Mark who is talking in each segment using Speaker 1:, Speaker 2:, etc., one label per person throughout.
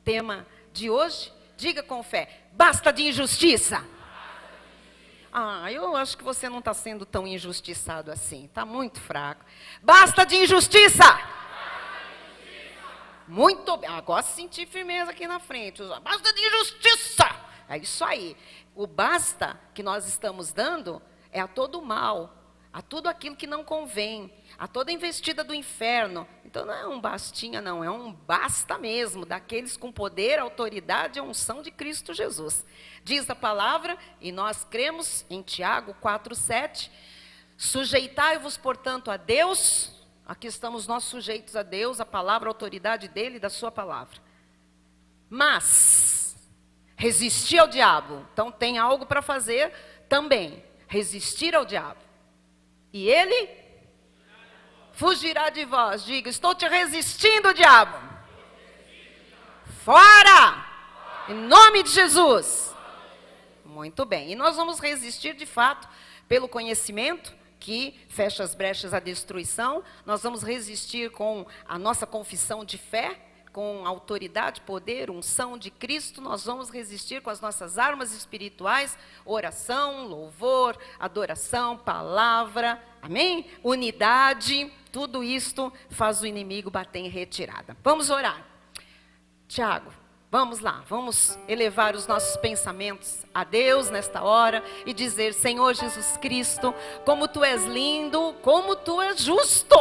Speaker 1: tema de hoje, diga com fé, basta de injustiça. Eu acho que você não está sendo tão injustiçado assim, está muito fraco. Basta de injustiça. Muito bem, agora senti firmeza aqui na frente. Basta de injustiça. É isso aí. O basta que nós estamos dando é a todo mal, a tudo aquilo que não convém, a toda investida do inferno. Então não é um bastinha não, é um basta mesmo, daqueles com poder, autoridade e unção de Cristo Jesus. Diz a palavra, e nós cremos em Tiago 4:7, sujeitai-vos, portanto, a Deus. Aqui estamos nós sujeitos a Deus, a palavra, a autoridade dele e da sua palavra. Mas, resistir ao diabo. Então tem algo para fazer também. Resistir ao diabo. E ele fugirá de vós. Diga, estou te resistindo, diabo. Fora! Em nome de Jesus. Muito bem. E nós vamos resistir de fato pelo conhecimento, que fecha as brechas à destruição. Nós vamos resistir com a nossa confissão de fé, com autoridade, poder, unção de Cristo. Nós vamos resistir com as nossas armas espirituais, oração, louvor, adoração, palavra, amém? Unidade, tudo isto faz o inimigo bater em retirada. Vamos orar. Tiago, vamos lá, vamos elevar os nossos pensamentos a Deus nesta hora e dizer, Senhor Jesus Cristo, como Tu és lindo, como Tu és justo.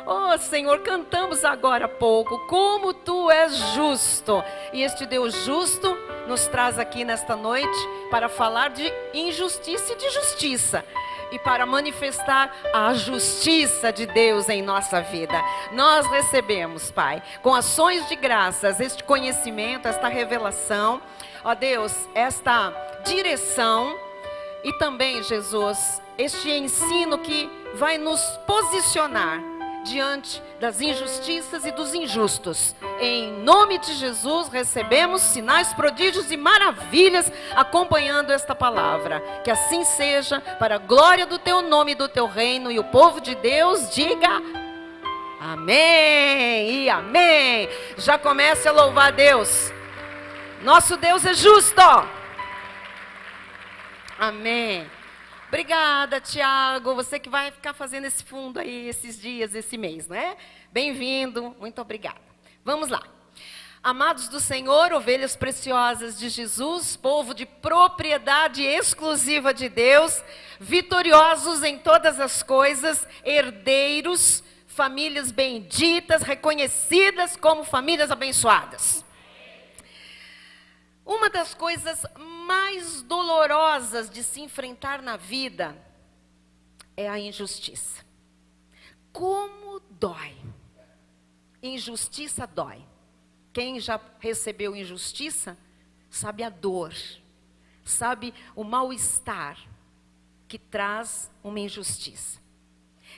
Speaker 1: Oh Senhor, cantamos agora há pouco, como Tu és justo. E este Deus justo nos traz aqui nesta noite para falar de injustiça e de justiça. E para manifestar a justiça de Deus em nossa vida. Nós recebemos, Pai, com ações de graças, este conhecimento, esta revelação, ó Deus, esta direção e também, Jesus, este ensino que vai nos posicionar diante das injustiças e dos injustos. Em nome de Jesus, recebemos sinais, prodígios e maravilhas acompanhando esta palavra. Que assim seja, para a glória do Teu nome e do Teu reino. E o povo de Deus diga amém e amém. Já comece a louvar a Deus. Nosso Deus é justo. Amém. Obrigada, Tiago, você que vai ficar fazendo esse fundo aí esses dias, esse mês, não é? Bem-vindo, muito obrigada. Vamos lá. Amados do Senhor, ovelhas preciosas de Jesus, povo de propriedade exclusiva de Deus, vitoriosos em todas as coisas, herdeiros, famílias benditas, reconhecidas como famílias abençoadas. Uma das coisas mais dolorosas de se enfrentar na vida é a injustiça. Como dói. Injustiça dói. Quem já recebeu injustiça sabe a dor, sabe o mal-estar que traz uma injustiça.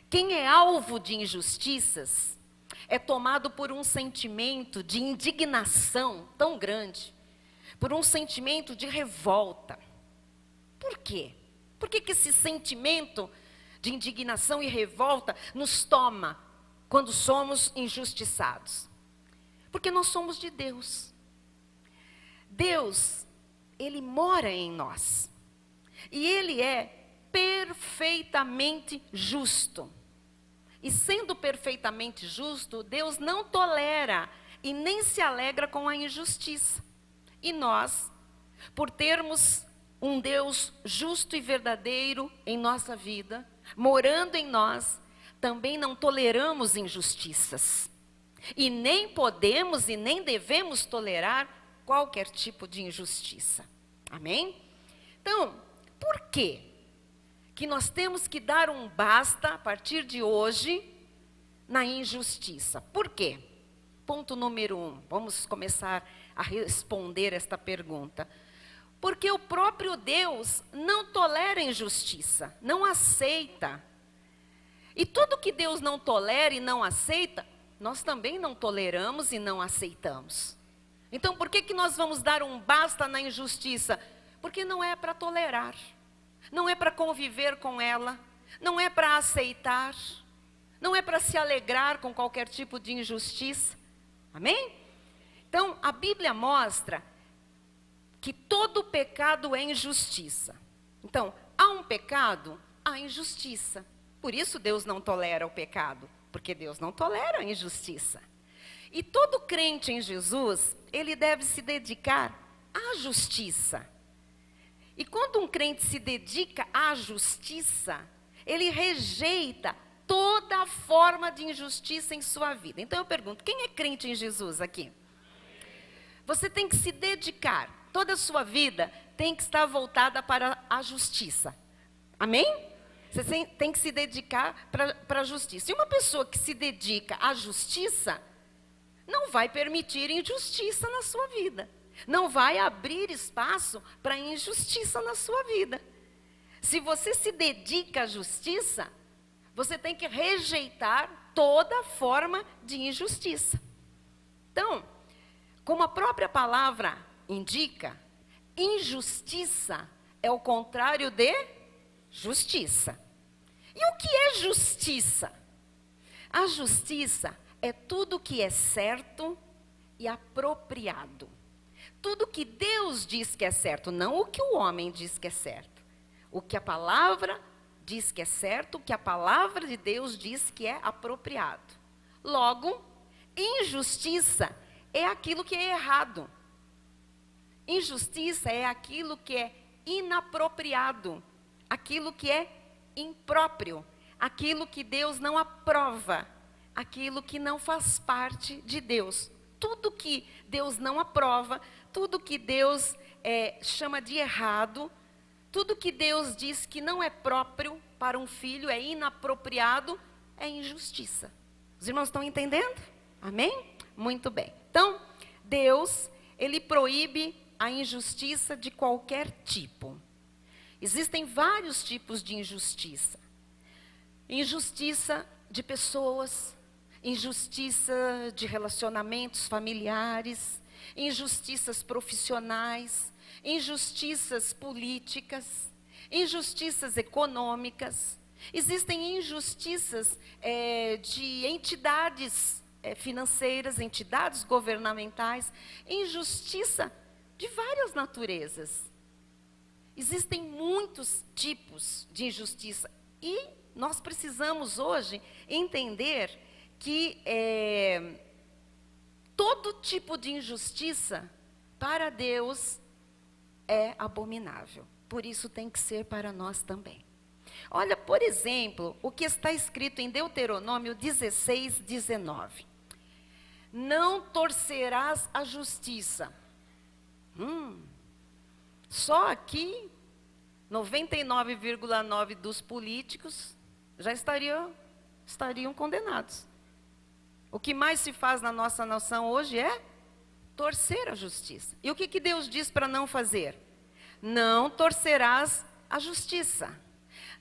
Speaker 1: Quem é alvo de injustiças é tomado por um sentimento de indignação tão grande, por um sentimento de revolta. Por quê? Por que esse sentimento de indignação e revolta nos toma quando somos injustiçados? Porque nós somos de Deus. Deus, Ele mora em nós. E Ele é perfeitamente justo. E sendo perfeitamente justo, Deus não tolera e nem se alegra com a injustiça. E nós, por termos um Deus justo e verdadeiro em nossa vida, morando em nós, também não toleramos injustiças. E nem podemos e nem devemos tolerar qualquer tipo de injustiça. Amém? Então, por quê que nós temos que dar um basta, a partir de hoje, na injustiça? Por quê? Ponto número 1, vamos começar a responder esta pergunta. Porque o próprio Deus não tolera injustiça, não aceita. E tudo que Deus não tolera e não aceita, nós também não toleramos e não aceitamos. Então, por que nós vamos dar um basta na injustiça? Porque não é para tolerar, não é para conviver com ela, não é para aceitar, não é para se alegrar com qualquer tipo de injustiça. Amém? Então, a Bíblia mostra que todo pecado é injustiça. Então, há um pecado, há injustiça. Por isso Deus não tolera o pecado, porque Deus não tolera a injustiça. E todo crente em Jesus, ele deve se dedicar à justiça. E quando um crente se dedica à justiça, ele rejeita toda forma de injustiça em sua vida. Então eu pergunto, quem é crente em Jesus aqui? Você tem que se dedicar, toda a sua vida tem que estar voltada para a justiça. Amém? Você tem que se dedicar para a justiça. E uma pessoa que se dedica à justiça, não vai permitir injustiça na sua vida. Não vai abrir espaço para injustiça na sua vida. Se você se dedica à justiça, você tem que rejeitar toda forma de injustiça. Então, como a própria palavra indica, injustiça é o contrário de justiça. E o que é justiça? A justiça é tudo que é certo e apropriado. Tudo que Deus diz que é certo, não o que o homem diz que é certo. O que a palavra diz que é certo, o que a palavra de Deus diz que é apropriado. Logo, injustiça é aquilo que é errado. Injustiça é aquilo que é inapropriado, aquilo que é impróprio, aquilo que Deus não aprova, aquilo que não faz parte de Deus. Tudo que Deus não aprova, tudo que Deus chama de errado, tudo que Deus diz que não é próprio para um filho, é inapropriado, é injustiça. Os irmãos estão entendendo? Amém? Muito bem. Então, Deus, ele proíbe a injustiça de qualquer tipo. Existem vários tipos de injustiça. Injustiça de pessoas, injustiça de relacionamentos familiares, injustiças profissionais, injustiças políticas, injustiças econômicas. Existem injustiças de entidades financeiras, entidades governamentais, injustiça de várias naturezas. Existem muitos tipos de injustiça e nós precisamos hoje entender que todo tipo de injustiça para Deus é abominável. Por isso tem que ser para nós também. Olha, por exemplo, o que está escrito em Deuteronômio 16, 19. Não torcerás a justiça. Só aqui, 99,9% dos políticos já estariam condenados. O que mais se faz na nossa nação hoje é torcer a justiça. E o que Deus diz para não fazer? Não torcerás a justiça.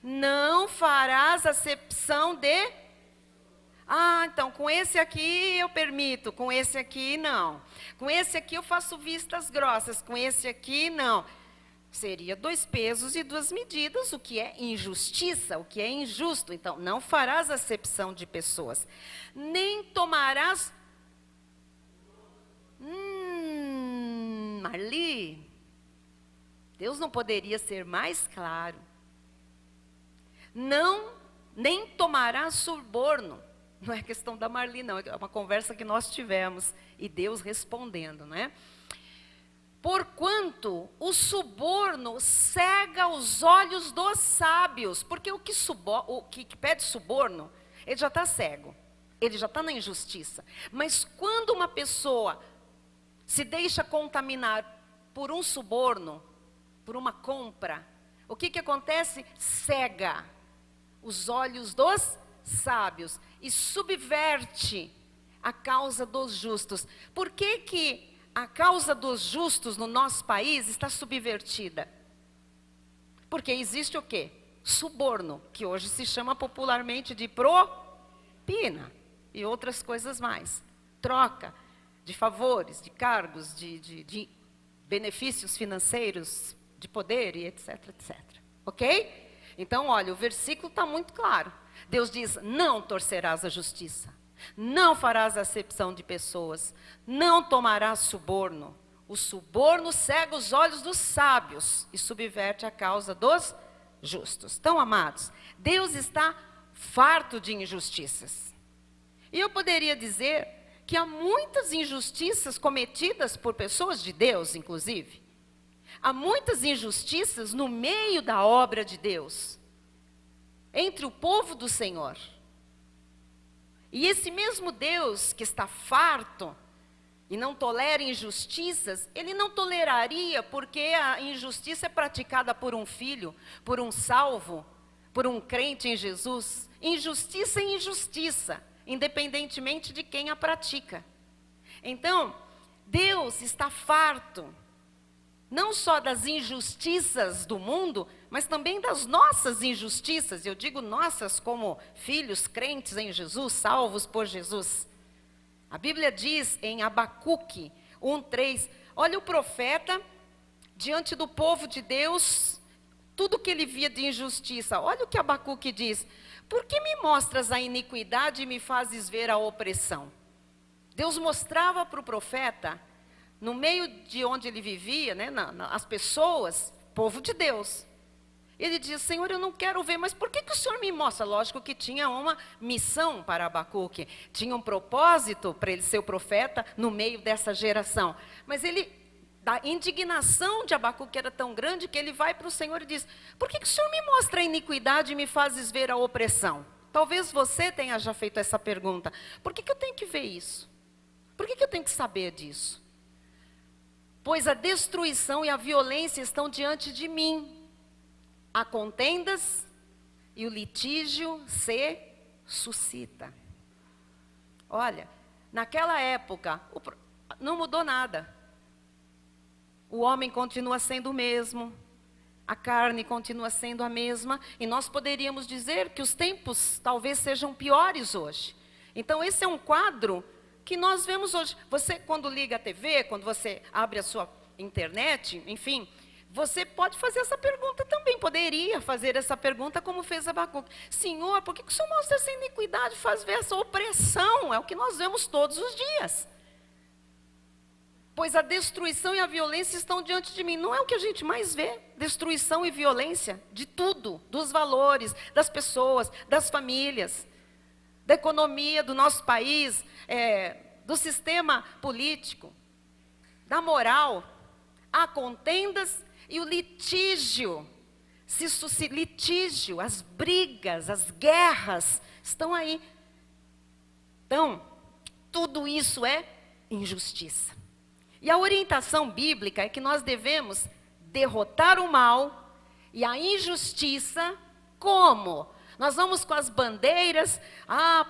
Speaker 1: Não farás acepção de... então com esse aqui eu permito, com esse aqui não. Com esse aqui eu faço vistas grossas, com esse aqui não. Seria 2 pesos e 2 medidas, o que é injustiça, o que é injusto. Então, não farás acepção de pessoas. Nem tomarás... Marli, Deus não poderia ser mais claro. Nem tomarás suborno. Não é questão da Marli, não. É uma conversa que nós tivemos. E Deus respondendo, não é? Porquanto o suborno cega os olhos dos sábios. Porque o que pede suborno, ele já está cego. Ele já está na injustiça. Mas quando uma pessoa se deixa contaminar por um suborno, por uma compra, o que acontece? Cega os olhos dos sábios e subverte a causa dos justos. Por que a causa dos justos no nosso país está subvertida? Porque existe o quê? Suborno, que hoje se chama popularmente de propina e outras coisas mais. Troca de favores, de cargos, de benefícios financeiros, de poder e etc, etc. Ok? Então, olha, o versículo está muito claro. Deus diz, não torcerás a justiça. Não farás acepção de pessoas. Não tomarás suborno. O suborno cega os olhos dos sábios e subverte a causa dos justos. Então, amados, Deus está farto de injustiças. E eu poderia dizer que há muitas injustiças cometidas por pessoas de Deus, inclusive. Há muitas injustiças no meio da obra de Deus, entre o povo do Senhor. E esse mesmo Deus que está farto e não tolera injustiças, Ele não toleraria porque a injustiça é praticada por um filho, por um salvo, por um crente em Jesus. Injustiça é injustiça, independentemente de quem a pratica. Então, Deus está farto, não só das injustiças do mundo, mas também das nossas injustiças. Eu digo nossas como filhos crentes em Jesus, salvos por Jesus. A Bíblia diz em Abacuque 1:3, olha o profeta diante do povo de Deus, tudo que ele via de injustiça. Olha o que Abacuque diz: por que me mostras a iniquidade e me fazes ver a opressão? Deus mostrava para o profeta, no meio de onde ele vivia, né, as pessoas, povo de Deus. Ele diz: Senhor, eu não quero ver, mas por que o Senhor me mostra? Lógico que tinha uma missão para Abacuque, tinha um propósito para ele ser o profeta no meio dessa geração. Mas a indignação de Abacuque era tão grande que ele vai para o Senhor e diz: por que o Senhor me mostra a iniquidade e me fazes ver a opressão? Talvez você tenha já feito essa pergunta: por que eu tenho que ver isso? Por que eu tenho que saber disso? Pois a destruição e a violência estão diante de mim. Há contendas e o litígio se suscita. Olha, naquela época, não mudou nada. O homem continua sendo o mesmo, a carne continua sendo a mesma, e nós poderíamos dizer que os tempos talvez sejam piores hoje. Então esse é um quadro que nós vemos hoje. Você, quando liga a TV, quando você abre a sua internet, enfim, você pode fazer essa pergunta também, poderia fazer essa pergunta como fez Abacuque: Senhor, por que o Senhor mostra essa iniquidade, faz ver essa opressão? É o que nós vemos todos os dias. Pois a destruição e a violência estão diante de mim. Não é o que a gente mais vê? Destruição e violência de tudo, dos valores, das pessoas, das famílias, da economia do nosso país, do sistema político, da moral. Há contendas e o litígio, litígio, as brigas, as guerras estão aí. Então, tudo isso é injustiça. E a orientação bíblica é que nós devemos derrotar o mal e a injustiça. Como? Nós vamos com as bandeiras,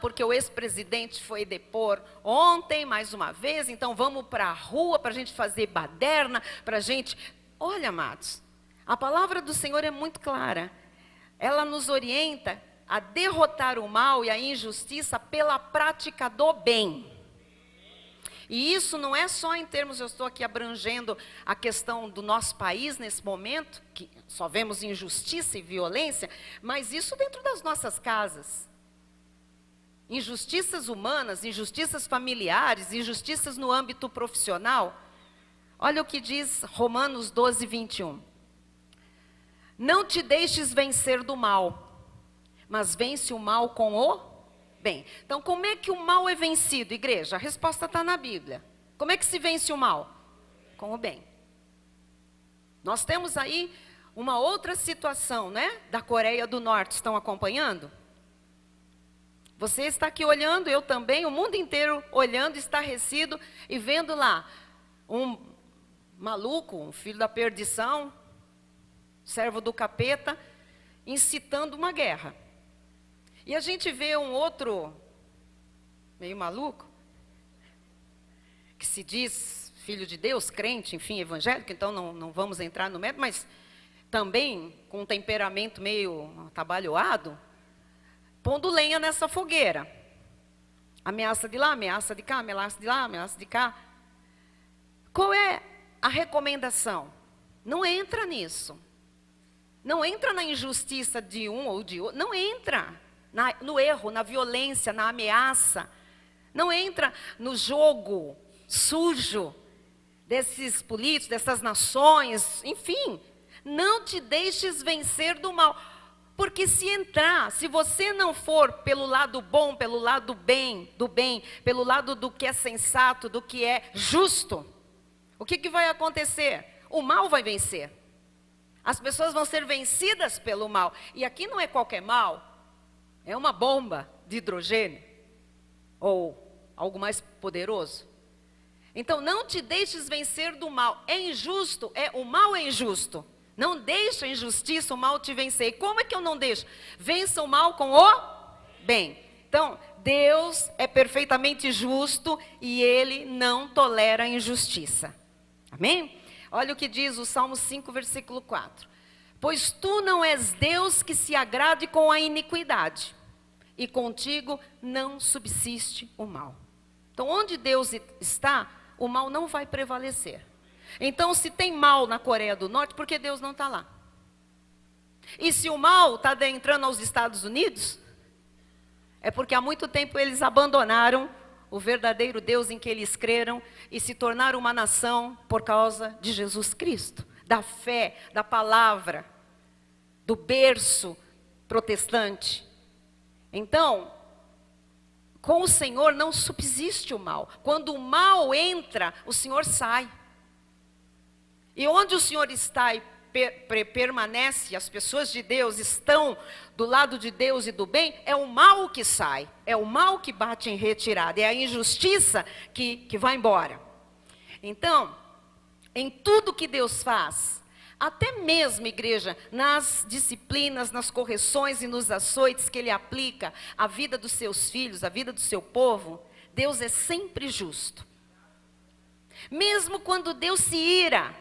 Speaker 1: porque o ex-presidente foi depor ontem, mais uma vez, então vamos para a rua para a gente fazer baderna, para a gente... Olha, amados, a palavra do Senhor é muito clara. Ela nos orienta a derrotar o mal e a injustiça pela prática do bem. E isso não é só em termos, eu estou aqui abrangendo a questão do nosso país nesse momento, que só vemos injustiça e violência, mas isso dentro das nossas casas. Injustiças humanas, injustiças familiares, injustiças no âmbito profissional. Olha o que diz Romanos 12:21. Não te deixes vencer do mal, mas vence o mal com o bem. Então, como é que o mal é vencido, igreja? A resposta está na Bíblia. Como é que se vence o mal? Com o bem. Nós temos aí uma outra situação, né? Da Coreia do Norte. Estão acompanhando? Você está aqui olhando, eu também, o mundo inteiro olhando, estarrecido e vendo lá um maluco, um filho da perdição, servo do capeta, incitando uma guerra. E a gente vê um outro, meio maluco, que se diz filho de Deus, crente, enfim, evangélico, então não vamos entrar no mérito, mas também com um temperamento meio atabalhoado, pondo lenha nessa fogueira. Ameaça de lá, ameaça de cá, ameaça de lá, ameaça de cá. Qual é a recomendação? Não entra nisso. Não entra na injustiça de um ou de outro. Não entra no erro, na violência, na ameaça. Não entra no jogo sujo desses políticos, dessas nações, enfim. Não te deixes vencer do mal. Porque se você não for pelo lado bom, pelo lado do bem, pelo lado do que é sensato, do que é justo, o que vai acontecer? O mal vai vencer. As pessoas vão ser vencidas pelo mal. E aqui não é qualquer mal, é uma bomba de hidrogênio, ou algo mais poderoso. Então, não te deixes vencer do mal. É injusto, o mal é injusto. Não deixa a injustiça, o mal te vencer. E como é que eu não deixo? Vença o mal com o bem. Então, Deus é perfeitamente justo e Ele não tolera a injustiça. Amém? Olha o que diz o Salmo 5, versículo 4. Pois tu não és Deus que se agrade com a iniquidade, e contigo não subsiste o mal. Então, onde Deus está, o mal não vai prevalecer. Então, se tem mal na Coreia do Norte, por que Deus não está lá? E se o mal está adentrando aos Estados Unidos, é porque há muito tempo eles abandonaram o verdadeiro Deus em que eles creram e se tornaram uma nação por causa de Jesus Cristo, da fé, da palavra, do berço protestante. Então, com o Senhor não subsiste o mal. Quando o mal entra, o Senhor sai. E onde o Senhor está e permanece, as pessoas de Deus estão do lado de Deus e do bem, é o mal que sai, é o mal que bate em retirada, é a injustiça que vai embora. Então, em tudo que Deus faz, até mesmo, igreja, nas disciplinas, nas correções e nos açoites que Ele aplica à vida dos seus filhos, à vida do seu povo, Deus é sempre justo. Mesmo quando Deus se ira,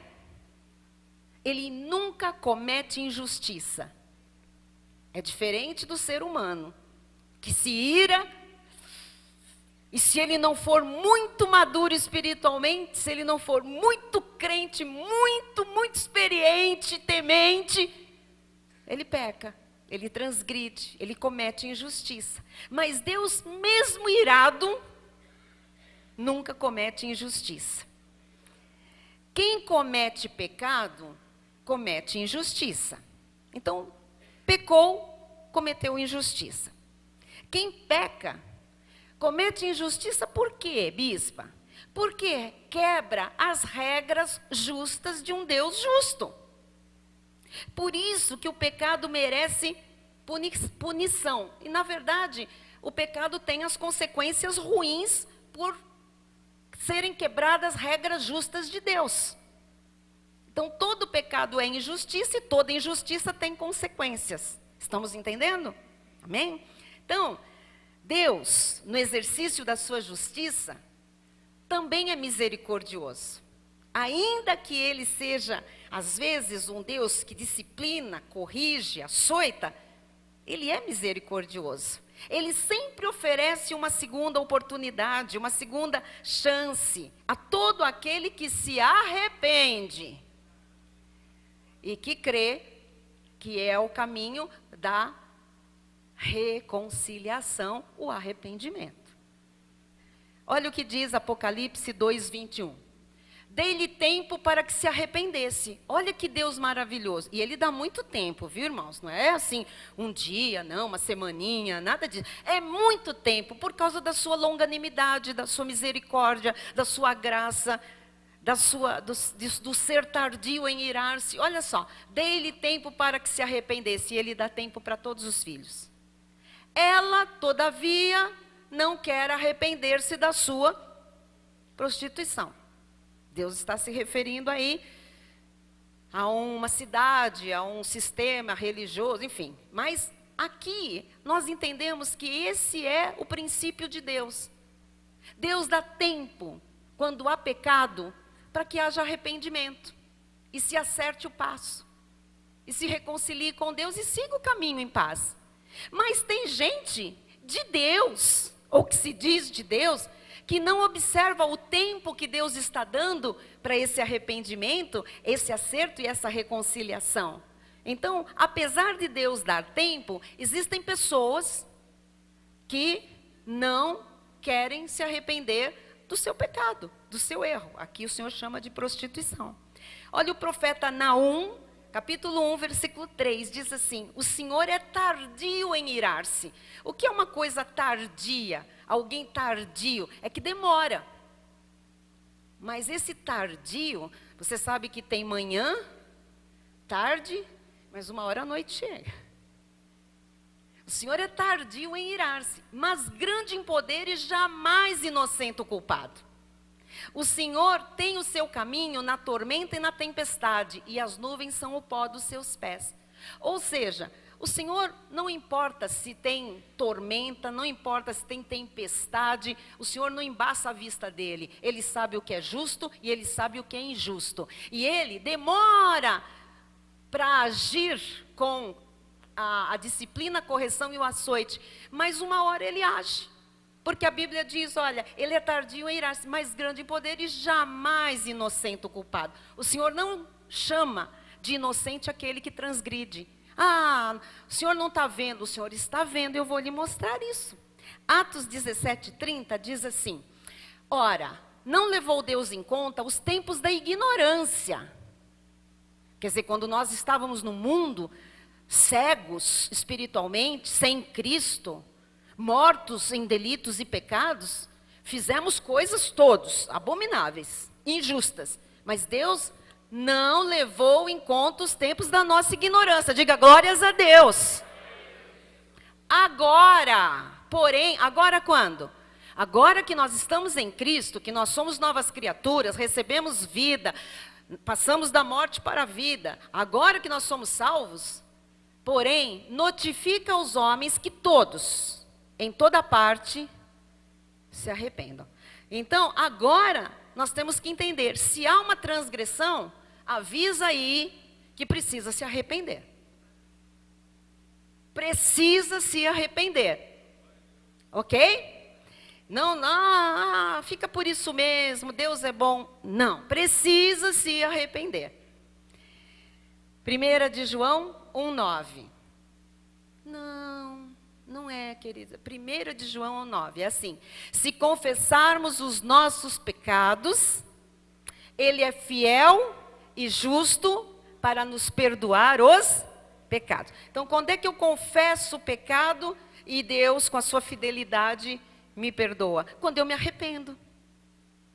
Speaker 1: Ele nunca comete injustiça. É diferente do ser humano, que se ira, e se ele não for muito maduro espiritualmente, se ele não for muito crente, muito experiente, temente, ele peca, ele transgride, ele comete injustiça. Mas Deus, mesmo irado, nunca comete injustiça. Quem comete pecado, comete injustiça. Então, pecou, cometeu injustiça. Quem peca, comete injustiça por quê, bispa? Porque quebra as regras justas de um Deus justo. Por isso que o pecado merece punição. E, na verdade, o pecado tem as consequências ruins por serem quebradas regras justas de Deus. Então, todo pecado é injustiça e toda injustiça tem consequências. Estamos entendendo? Amém? Então, Deus, no exercício da sua justiça, também é misericordioso. Ainda que Ele seja, às vezes, um Deus que disciplina, corrige, açoita, Ele é misericordioso. Ele sempre oferece uma segunda oportunidade, uma segunda chance a todo aquele que se arrepende e que crê que é o caminho da reconciliação, o arrependimento. Olha o que diz Apocalipse 2:21. Dei-lhe tempo para que se arrependesse. Olha que Deus maravilhoso. E Ele dá muito tempo, viu, irmãos? Não é assim, um dia, não, uma semaninha, nada disso. É muito tempo, por causa da sua longanimidade, da sua misericórdia, da sua graça, do ser tardio em irar-se. Olha só, dei-lhe tempo para que se arrependesse. E Ele dá tempo para todos os filhos. Ela, todavia, não quer arrepender-se da sua prostituição. Deus está se referindo aí a uma cidade, a um sistema religioso, enfim. Mas aqui nós entendemos que esse é o princípio de Deus. Deus dá tempo, quando há pecado, para que haja arrependimento. E se acerte o passo. E se reconcilie com Deus e siga o caminho em paz. Mas tem gente de Deus, ou que se diz de Deus, que não observa o tempo que Deus está dando para esse arrependimento, esse acerto e essa reconciliação. Então, apesar de Deus dar tempo, existem pessoas que querem se arrepender do seu pecado, do seu erro. Aqui o Senhor chama de prostituição. Olha o profeta Naum, capítulo 1, versículo 3, diz assim: o Senhor é tardio em irar-se. O que é uma coisa tardia? Alguém tardio é que demora. Mas esse tardio, você sabe que tem manhã, tarde, mas uma hora à noite chega. O Senhor é tardio em irar-se, mas grande em poder e jamais inocente o culpado. O Senhor tem o seu caminho na tormenta e na tempestade, e as nuvens são o pó dos seus pés. Ou seja, o Senhor não importa se tem tormenta, não importa se tem tempestade, o Senhor não embaça a vista dele. Ele sabe o que é justo e ele sabe o que é injusto. E ele demora para agir com a disciplina, a correção e o açoite, mas uma hora ele age. Porque a Bíblia diz, olha, ele é tardio em irar-se, mas grande em poder e jamais inocente o culpado. O Senhor não chama de inocente aquele que transgride. Ah, o Senhor não está vendo, o Senhor está vendo, eu vou lhe mostrar isso. Atos 17:30 diz assim: ora, não levou Deus em conta os tempos da ignorância. Quer dizer, quando nós estávamos no mundo, cegos espiritualmente, sem Cristo, mortos em delitos e pecados, fizemos coisas todos abomináveis, injustas, mas Deus não levou em conta os tempos da nossa ignorância. Diga glórias a Deus. Agora, porém, agora quando? Agora que nós estamos em Cristo, que nós somos novas criaturas, recebemos vida, passamos da morte para a vida, agora que nós somos salvos, porém, notifica aos homens que todos, em toda parte, se arrependam. Então, agora, nós temos que entender, se há uma transgressão, avisa aí que precisa se arrepender. Precisa se arrepender. Ok? Não, fica por isso mesmo, Deus é bom. Não, precisa se arrepender. 1 de João 1:9. Não é, querida. 1 de João 1:9, é assim: se confessarmos os nossos pecados, Ele é fiel e justo para nos perdoar os pecados. Então, quando é que eu confesso o pecado e Deus, com a sua fidelidade, me perdoa? Quando eu me arrependo.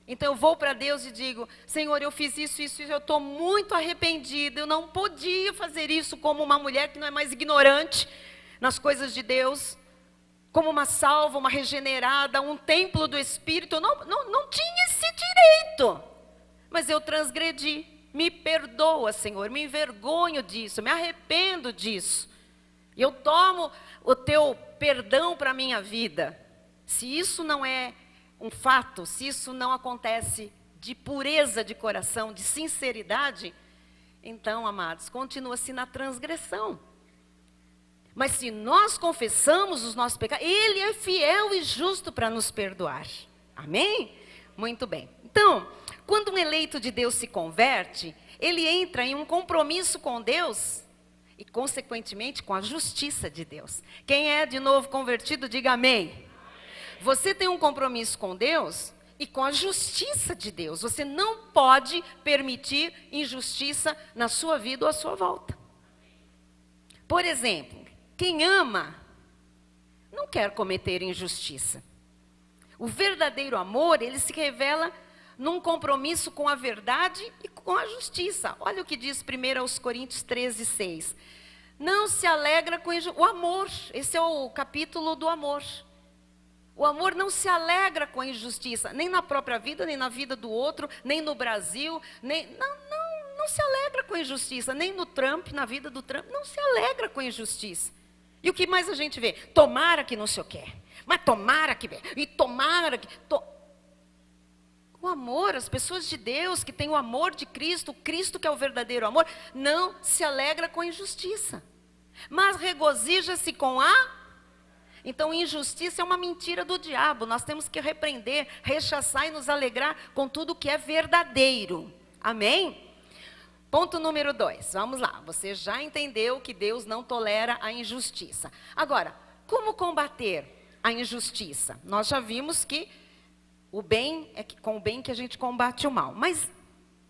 Speaker 1: Então, eu vou para Deus e digo: Senhor, eu fiz isso, eu estou muito arrependida, eu não podia fazer isso como uma mulher que não é mais ignorante nas coisas de Deus, como uma salva, uma regenerada, um templo do Espírito. Eu não tinha esse direito, mas eu transgredi. Me perdoa, Senhor, me envergonho disso, me arrependo disso. E eu tomo o teu perdão para a minha vida. Se isso não é um fato, se isso não acontece de pureza de coração, de sinceridade, então, amados, continua-se na transgressão. Mas se nós confessamos os nossos pecados, Ele é fiel e justo para nos perdoar. Amém? Muito bem. Então, quando um eleito de Deus se converte, ele entra em um compromisso com Deus e, consequentemente, com a justiça de Deus. Quem é de novo convertido, diga amém. Você tem um compromisso com Deus e com a justiça de Deus. Você não pode permitir injustiça na sua vida ou à sua volta. Por exemplo, quem ama não quer cometer injustiça. O verdadeiro amor, ele se revela num compromisso com a verdade e com a justiça. Olha o que diz 1 Coríntios 13:6. Não se alegra com o amor. Esse é o capítulo do amor. O amor não se alegra com a injustiça, nem na própria vida, nem na vida do outro, nem no Brasil, não se alegra com a injustiça, nem no Trump, na vida do Trump, não se alegra com a injustiça. E o que mais a gente vê? Tomara que não sei o que, mas tomara que... E tomara que... O amor, as pessoas de Deus que têm o amor de Cristo, Cristo que é o verdadeiro amor, não se alegra com a injustiça, mas regozija-se com a... Então, injustiça é uma mentira do diabo. Nós temos que repreender, rechaçar e nos alegrar com tudo que é verdadeiro. Amém? Ponto número 2. Vamos lá. Você já entendeu que Deus não tolera a injustiça. Agora, como combater a injustiça. Nós já vimos que o bem é com o bem que a gente combate o mal. Mas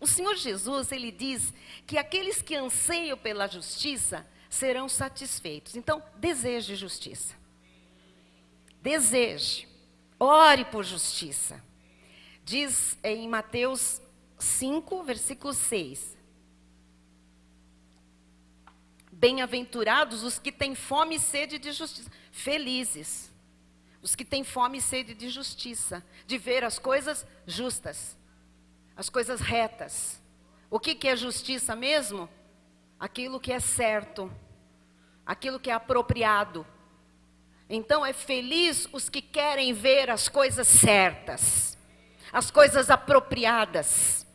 Speaker 1: o Senhor Jesus, ele diz que aqueles que anseiam pela justiça serão satisfeitos. Então, deseje justiça. Deseje. Ore por justiça. Diz em Mateus 5, versículo 6. Bem-aventurados os que têm fome e sede de justiça. Felizes os que têm fome e sede de justiça, de ver as coisas justas, as coisas retas. O que é justiça mesmo? Aquilo que é certo, aquilo que é apropriado. Então é feliz os que querem ver as coisas certas, as coisas apropriadas,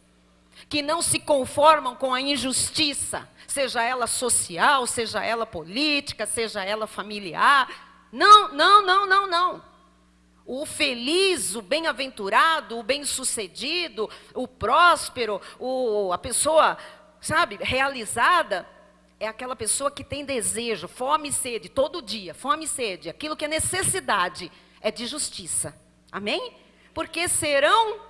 Speaker 1: que não se conformam com a injustiça, seja ela social, seja ela política, seja ela familiar. Não, não, não, não, não. O feliz, o bem-aventurado, o bem-sucedido, o próspero, a pessoa, sabe, realizada, é aquela pessoa que tem desejo, fome e sede, todo dia, fome e sede. Aquilo que é necessidade é de justiça. Amém? Porque serão...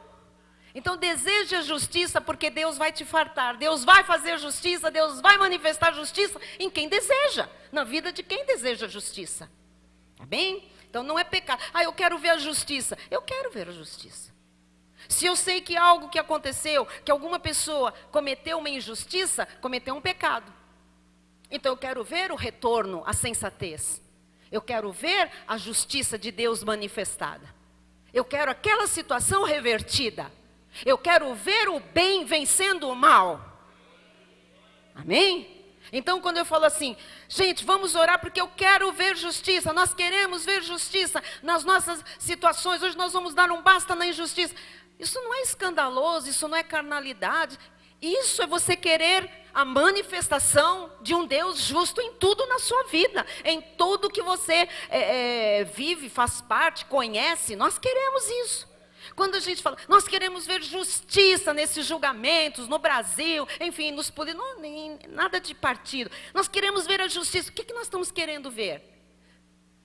Speaker 1: Então deseje a justiça, porque Deus vai te fartar. Deus vai fazer justiça, Deus vai manifestar justiça em quem deseja. Na vida de quem deseja justiça. Amém? Então não é pecado. Eu quero ver a justiça. Eu quero ver a justiça. Se eu sei que algo que aconteceu, que alguma pessoa cometeu uma injustiça, cometeu um pecado. Então eu quero ver o retorno à sensatez. Eu quero ver a justiça de Deus manifestada. Eu quero aquela situação revertida. Eu quero ver o bem vencendo o mal. Amém? Então quando eu falo assim, gente, vamos orar porque eu quero ver justiça. Nós queremos ver justiça nas nossas situações. Hoje nós vamos dar um basta na injustiça. Isso não é escandaloso, isso não é carnalidade. Isso é você querer a manifestação de um Deus justo em tudo na sua vida. Em tudo que você vive, faz parte, conhece. Nós queremos isso. Quando a gente fala, nós queremos ver justiça nesses julgamentos, no Brasil, enfim, nos políticos, nada de partido. Nós queremos ver a justiça. O que nós estamos querendo ver?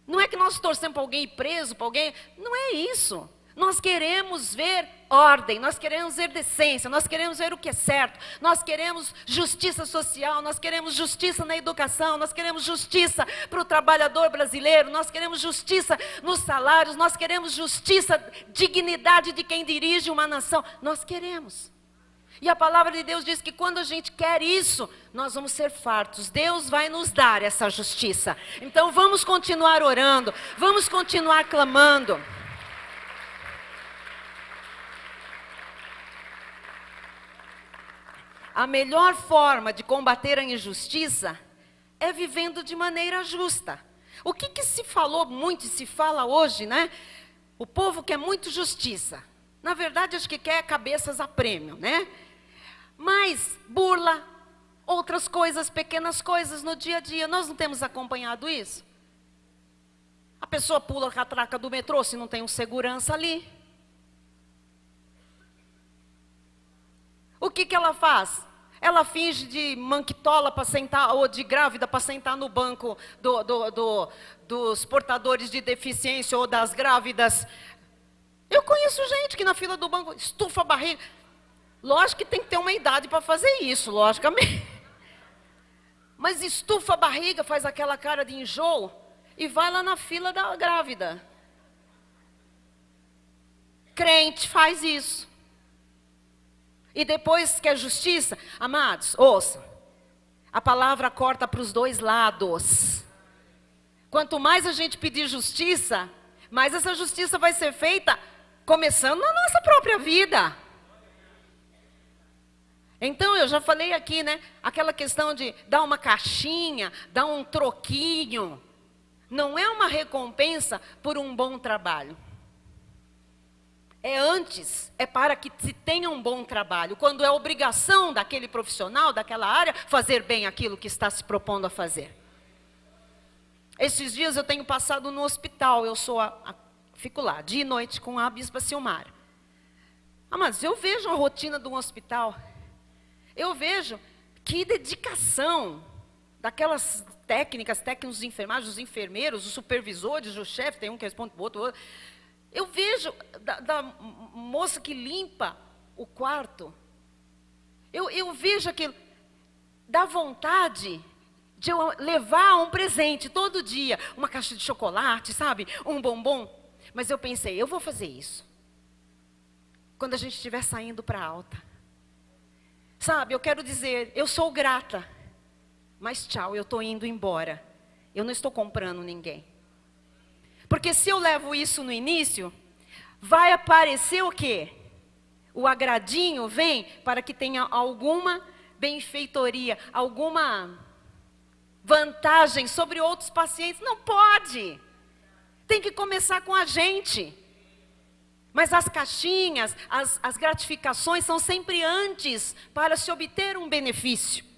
Speaker 1: Não é que nós torcemos para alguém ir preso, para alguém... Não é isso. Nós queremos ver ordem, nós queremos ver decência, nós queremos ver o que é certo, nós queremos justiça social, nós queremos justiça na educação, nós queremos justiça para o trabalhador brasileiro, nós queremos justiça nos salários, nós queremos justiça, dignidade de quem dirige uma nação, nós queremos. E a palavra de Deus diz que quando a gente quer isso, nós vamos ser fartos. Deus vai nos dar essa justiça. Então vamos continuar orando, vamos continuar clamando. A melhor forma de combater a injustiça é vivendo de maneira justa. O que se falou muito e se fala hoje, né? O povo quer muito justiça. Na verdade, acho que quer cabeças a prêmio, né? Mas burla, outras coisas, pequenas coisas no dia a dia. Nós não temos acompanhado isso? A pessoa pula a catraca do metrô se não tem um segurança ali. O que ela faz? Ela finge de manquitola para sentar, ou de grávida para sentar no banco dos portadores de deficiência ou das grávidas. Eu conheço gente que na fila do banco estufa a barriga. Lógico que tem que ter uma idade para fazer isso, logicamente. Mas estufa a barriga, faz aquela cara de enjoo e vai lá na fila da grávida. Crente faz isso. E depois quer justiça? Amados, ouçam. A palavra corta para os dois lados. Quanto mais a gente pedir justiça, mais essa justiça vai ser feita, começando na nossa própria vida. Então, eu já falei aqui, né? Aquela questão de dar uma caixinha, dar um troquinho. Não é uma recompensa por um bom trabalho. É para que se tenha um bom trabalho. Quando é obrigação daquele profissional, daquela área, fazer bem aquilo que está se propondo a fazer. Esses dias eu tenho passado no hospital, fico lá, dia e noite, com a Bispa Silmar. Mas eu vejo a rotina de um hospital, eu vejo que dedicação daquelas técnicos de enfermagem, os enfermeiros, os supervisores, o chefe, tem um que responde para o outro. Eu vejo da moça que limpa o quarto, eu vejo aquilo, dá vontade de eu levar um presente todo dia, uma caixa de chocolate, sabe, um bombom. Mas eu pensei, eu vou fazer isso quando a gente estiver saindo para alta. Sabe, eu quero dizer, eu sou grata, mas tchau, eu estou indo embora. Eu não estou comprando ninguém. Porque se eu levo isso no início, vai aparecer o quê? O agradinho vem para que tenha alguma benfeitoria, alguma vantagem sobre outros pacientes. Não pode. Tem que começar com a gente. Mas as caixinhas, as gratificações são sempre antes para se obter um benefício.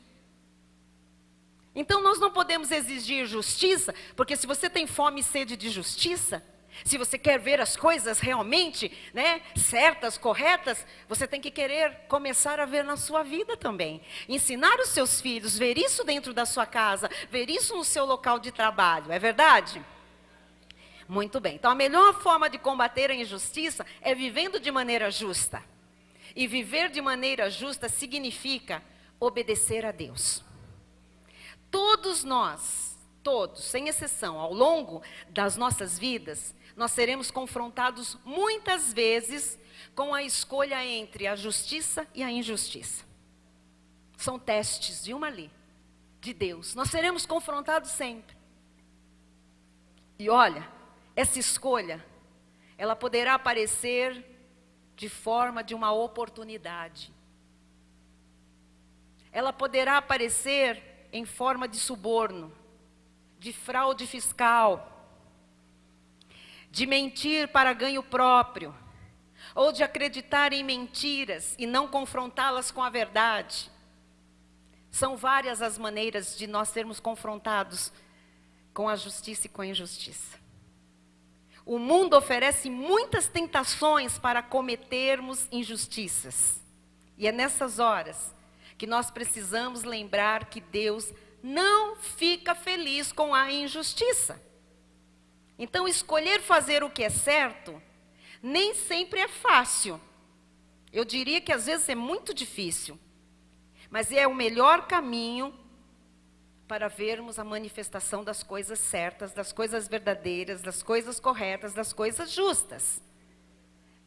Speaker 1: Então nós não podemos exigir justiça, porque se você tem fome e sede de justiça, se você quer ver as coisas realmente, né, certas, corretas, você tem que querer começar a ver na sua vida também. Ensinar os seus filhos, ver isso dentro da sua casa, ver isso no seu local de trabalho, é verdade? Muito bem, então a melhor forma de combater a injustiça é vivendo de maneira justa. E viver de maneira justa significa obedecer a Deus. Todos nós, todos, sem exceção, ao longo das nossas vidas, nós seremos confrontados muitas vezes com a escolha entre a justiça e a injustiça. São testes de uma lei, de Deus. Nós seremos confrontados sempre. E olha, essa escolha, ela poderá aparecer de forma de uma oportunidade. Ela poderá aparecer em forma de suborno, de fraude fiscal, de mentir para ganho próprio, ou de acreditar em mentiras e não confrontá-las com a verdade. São várias as maneiras de nós sermos confrontados com a justiça e com a injustiça. O mundo oferece muitas tentações para cometermos injustiças. E é nessas horas que nós precisamos lembrar que Deus não fica feliz com a injustiça. Então, escolher fazer o que é certo nem sempre é fácil. Eu diria que às vezes é muito difícil. Mas é o melhor caminho para vermos a manifestação das coisas certas, das coisas verdadeiras, das coisas corretas, das coisas justas.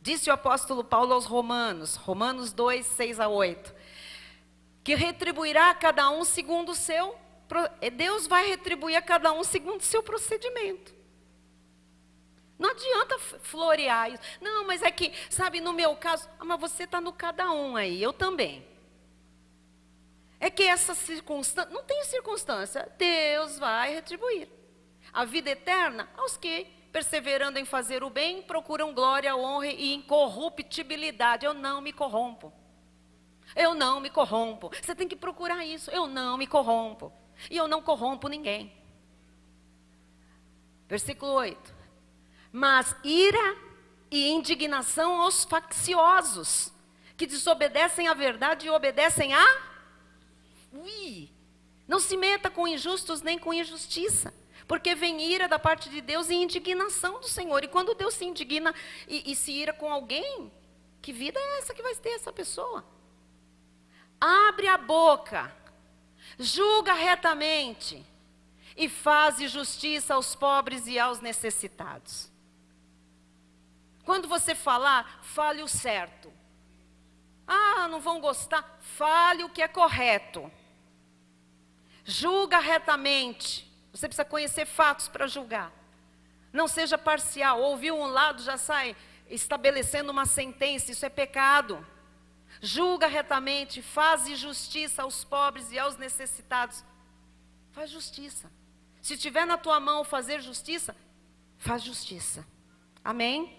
Speaker 1: Disse o apóstolo Paulo aos Romanos, Romanos 2, 6 a 8, que retribuirá a cada um segundo o seu, Deus vai retribuir a cada um segundo o seu procedimento. Não adianta florear isso. Não, mas é que, sabe, no meu caso, mas você está no cada um aí, eu também. É que essa circunstância, não tem circunstância, Deus vai retribuir. A vida eterna, aos que, perseverando em fazer o bem, procuram glória, honra e incorruptibilidade. Eu não me corrompo. Eu não me corrompo. Você tem que procurar isso. Eu não me corrompo. E eu não corrompo ninguém. Versículo 8. Mas ira e indignação aos facciosos, que desobedecem à verdade e obedecem a... Não se meta com injustos nem com injustiça, porque vem ira da parte de Deus e indignação do Senhor. E quando Deus se indigna e se ira com alguém, que vida é essa que vai ter essa pessoa? Abre a boca, julga retamente e faze justiça aos pobres e aos necessitados. Quando você falar, fale o certo. Ah, não vão gostar, fale o que é correto. Julga retamente. Você precisa conhecer fatos para julgar. Não seja parcial. Ouviu um lado, já sai estabelecendo uma sentença. Isso é pecado. Julga retamente. Faz justiça aos pobres e aos necessitados. Faz justiça. Se tiver na tua mão fazer justiça, faz justiça. Amém?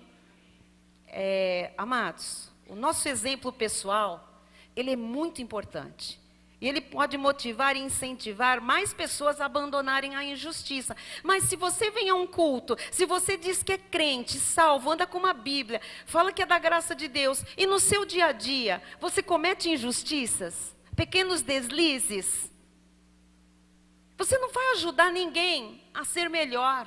Speaker 1: Amados, o nosso exemplo pessoal, ele é muito importante. E ele pode motivar e incentivar mais pessoas a abandonarem a injustiça. Mas se você vem a um culto, se você diz que é crente, salvo, anda com uma Bíblia, fala que é da graça de Deus, e no seu dia a dia, você comete injustiças, pequenos deslizes, Você não vai ajudar ninguém a ser melhor.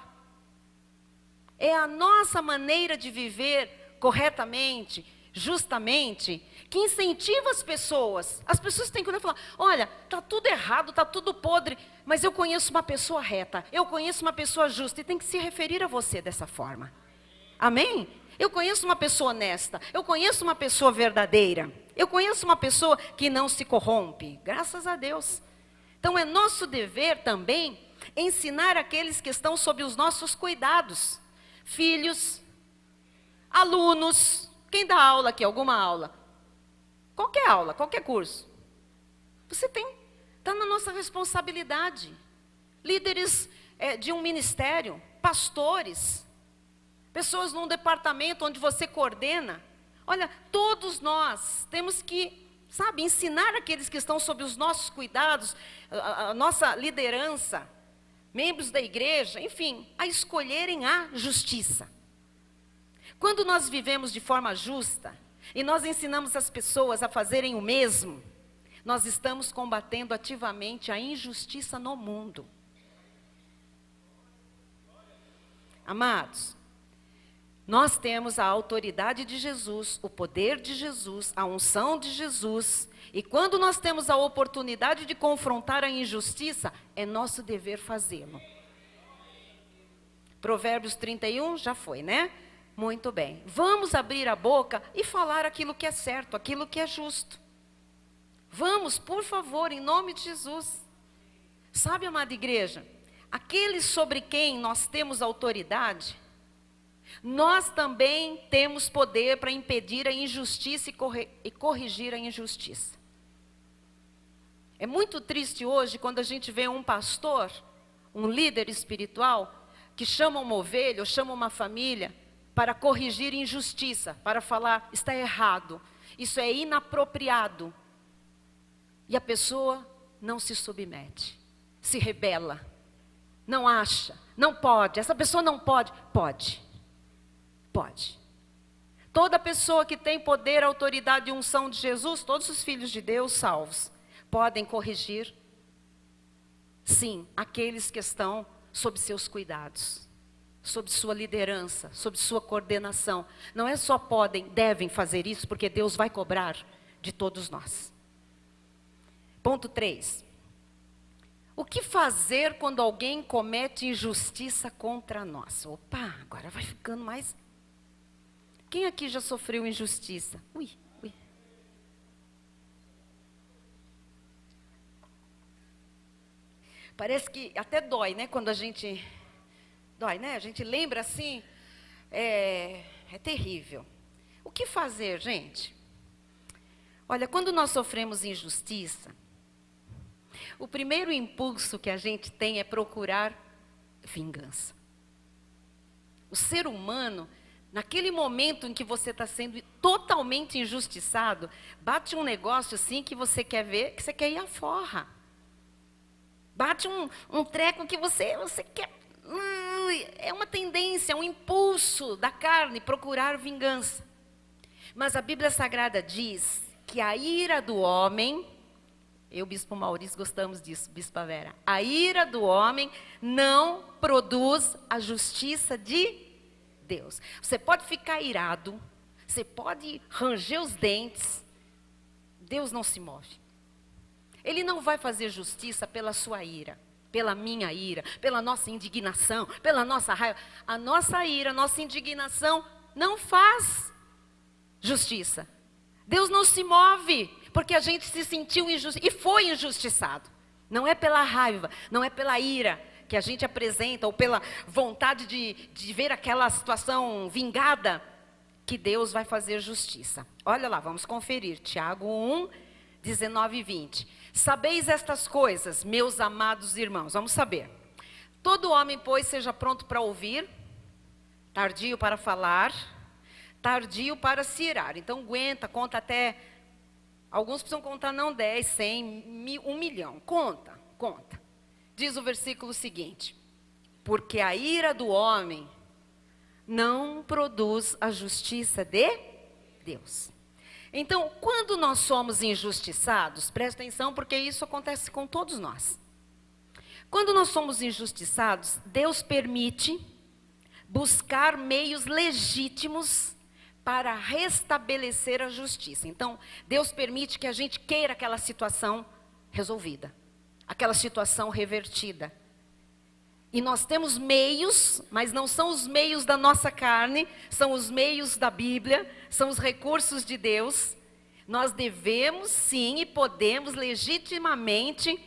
Speaker 1: É a nossa maneira de viver corretamente, justamente, que incentiva as pessoas. As pessoas têm que olhar e falar, olha, está tudo errado, está tudo podre, mas eu conheço uma pessoa reta, eu conheço uma pessoa justa, e tem que se referir a você dessa forma. Amém? Eu conheço uma pessoa honesta, eu conheço uma pessoa verdadeira, eu conheço uma pessoa que não se corrompe, graças a Deus. Então é nosso dever também ensinar aqueles que estão sob os nossos cuidados, filhos, alunos, quem dá aula aqui, alguma aula? Qualquer aula, qualquer curso. Você está na nossa responsabilidade. Líderes de um ministério, pastores, pessoas num departamento onde você coordena. Olha, todos nós temos que, ensinar aqueles que estão sob os nossos cuidados, a nossa liderança, membros da igreja, enfim, a escolherem a justiça. Quando nós vivemos de forma justa, e nós ensinamos as pessoas a fazerem o mesmo, nós estamos combatendo ativamente a injustiça no mundo. Amados, nós temos a autoridade de Jesus, o poder de Jesus, a unção de Jesus. E quando nós temos a oportunidade de confrontar a injustiça, é nosso dever fazê-lo. Provérbios 31, já foi, né? Muito bem. Vamos abrir a boca e falar aquilo que é certo, aquilo que é justo. Vamos, por favor, em nome de Jesus. Sabe, amada igreja, aqueles sobre quem nós temos autoridade, nós também temos poder para impedir a injustiça e corrigir a injustiça. É muito triste hoje quando a gente vê um pastor, um líder espiritual, que chama uma ovelha ou chama uma família para corrigir injustiça, para falar, está errado, isso é inapropriado. E a pessoa não se submete, se rebela, não acha, não pode, essa pessoa não pode. Pode. Toda pessoa que tem poder, autoridade e unção de Jesus, todos os filhos de Deus salvos, podem corrigir, sim, aqueles que estão sob seus cuidados, sob sua liderança, sob sua coordenação. Não é só podem, devem fazer isso, porque Deus vai cobrar de todos nós. Ponto 3. O que fazer quando alguém comete injustiça contra nós? Opa, agora vai ficando mais... Quem aqui já sofreu injustiça? Ui. Parece que até dói, né? Quando a gente... Dói, né? A gente lembra assim, é terrível. O que fazer, gente? Olha, quando nós sofremos injustiça, o primeiro impulso que a gente tem é procurar vingança. O ser humano, naquele momento em que você está sendo totalmente injustiçado, bate um negócio assim que você quer ver, que você quer ir à forra. Bate um treco que você quer... É uma tendência, um impulso da carne procurar vingança. Mas a Bíblia Sagrada diz que a ira do homem, eu, Bispo Maurício, gostamos disso, Bispa Vera. A ira do homem não produz a justiça de Deus. Você pode ficar irado, você pode ranger os dentes, Deus não se move. Ele não vai fazer justiça pela sua ira, pela minha ira, pela nossa indignação, pela nossa raiva. A nossa ira, a nossa indignação não faz justiça. Deus não se move porque a gente se sentiu injustiçado e foi injustiçado. Não é pela raiva, não é pela ira que a gente apresenta ou pela vontade de ver aquela situação vingada que Deus vai fazer justiça. Olha lá, vamos conferir. Tiago 1, 19 e 20. Sabeis estas coisas, meus amados irmãos. Vamos saber. Todo homem, pois, seja pronto para ouvir, tardio para falar, tardio para se irar. Então, aguenta, conta até... Alguns precisam contar não 10, 100, 1 milhão. Conta. Diz o versículo seguinte. Porque a ira do homem não produz a justiça de Deus. Então, quando nós somos injustiçados, presta atenção, porque isso acontece com todos nós. Quando nós somos injustiçados, Deus permite buscar meios legítimos para restabelecer a justiça. Então, Deus permite que a gente queira aquela situação resolvida, aquela situação revertida. E nós temos meios, mas não são os meios da nossa carne, são os meios da Bíblia, são os recursos de Deus. Nós devemos sim e podemos legitimamente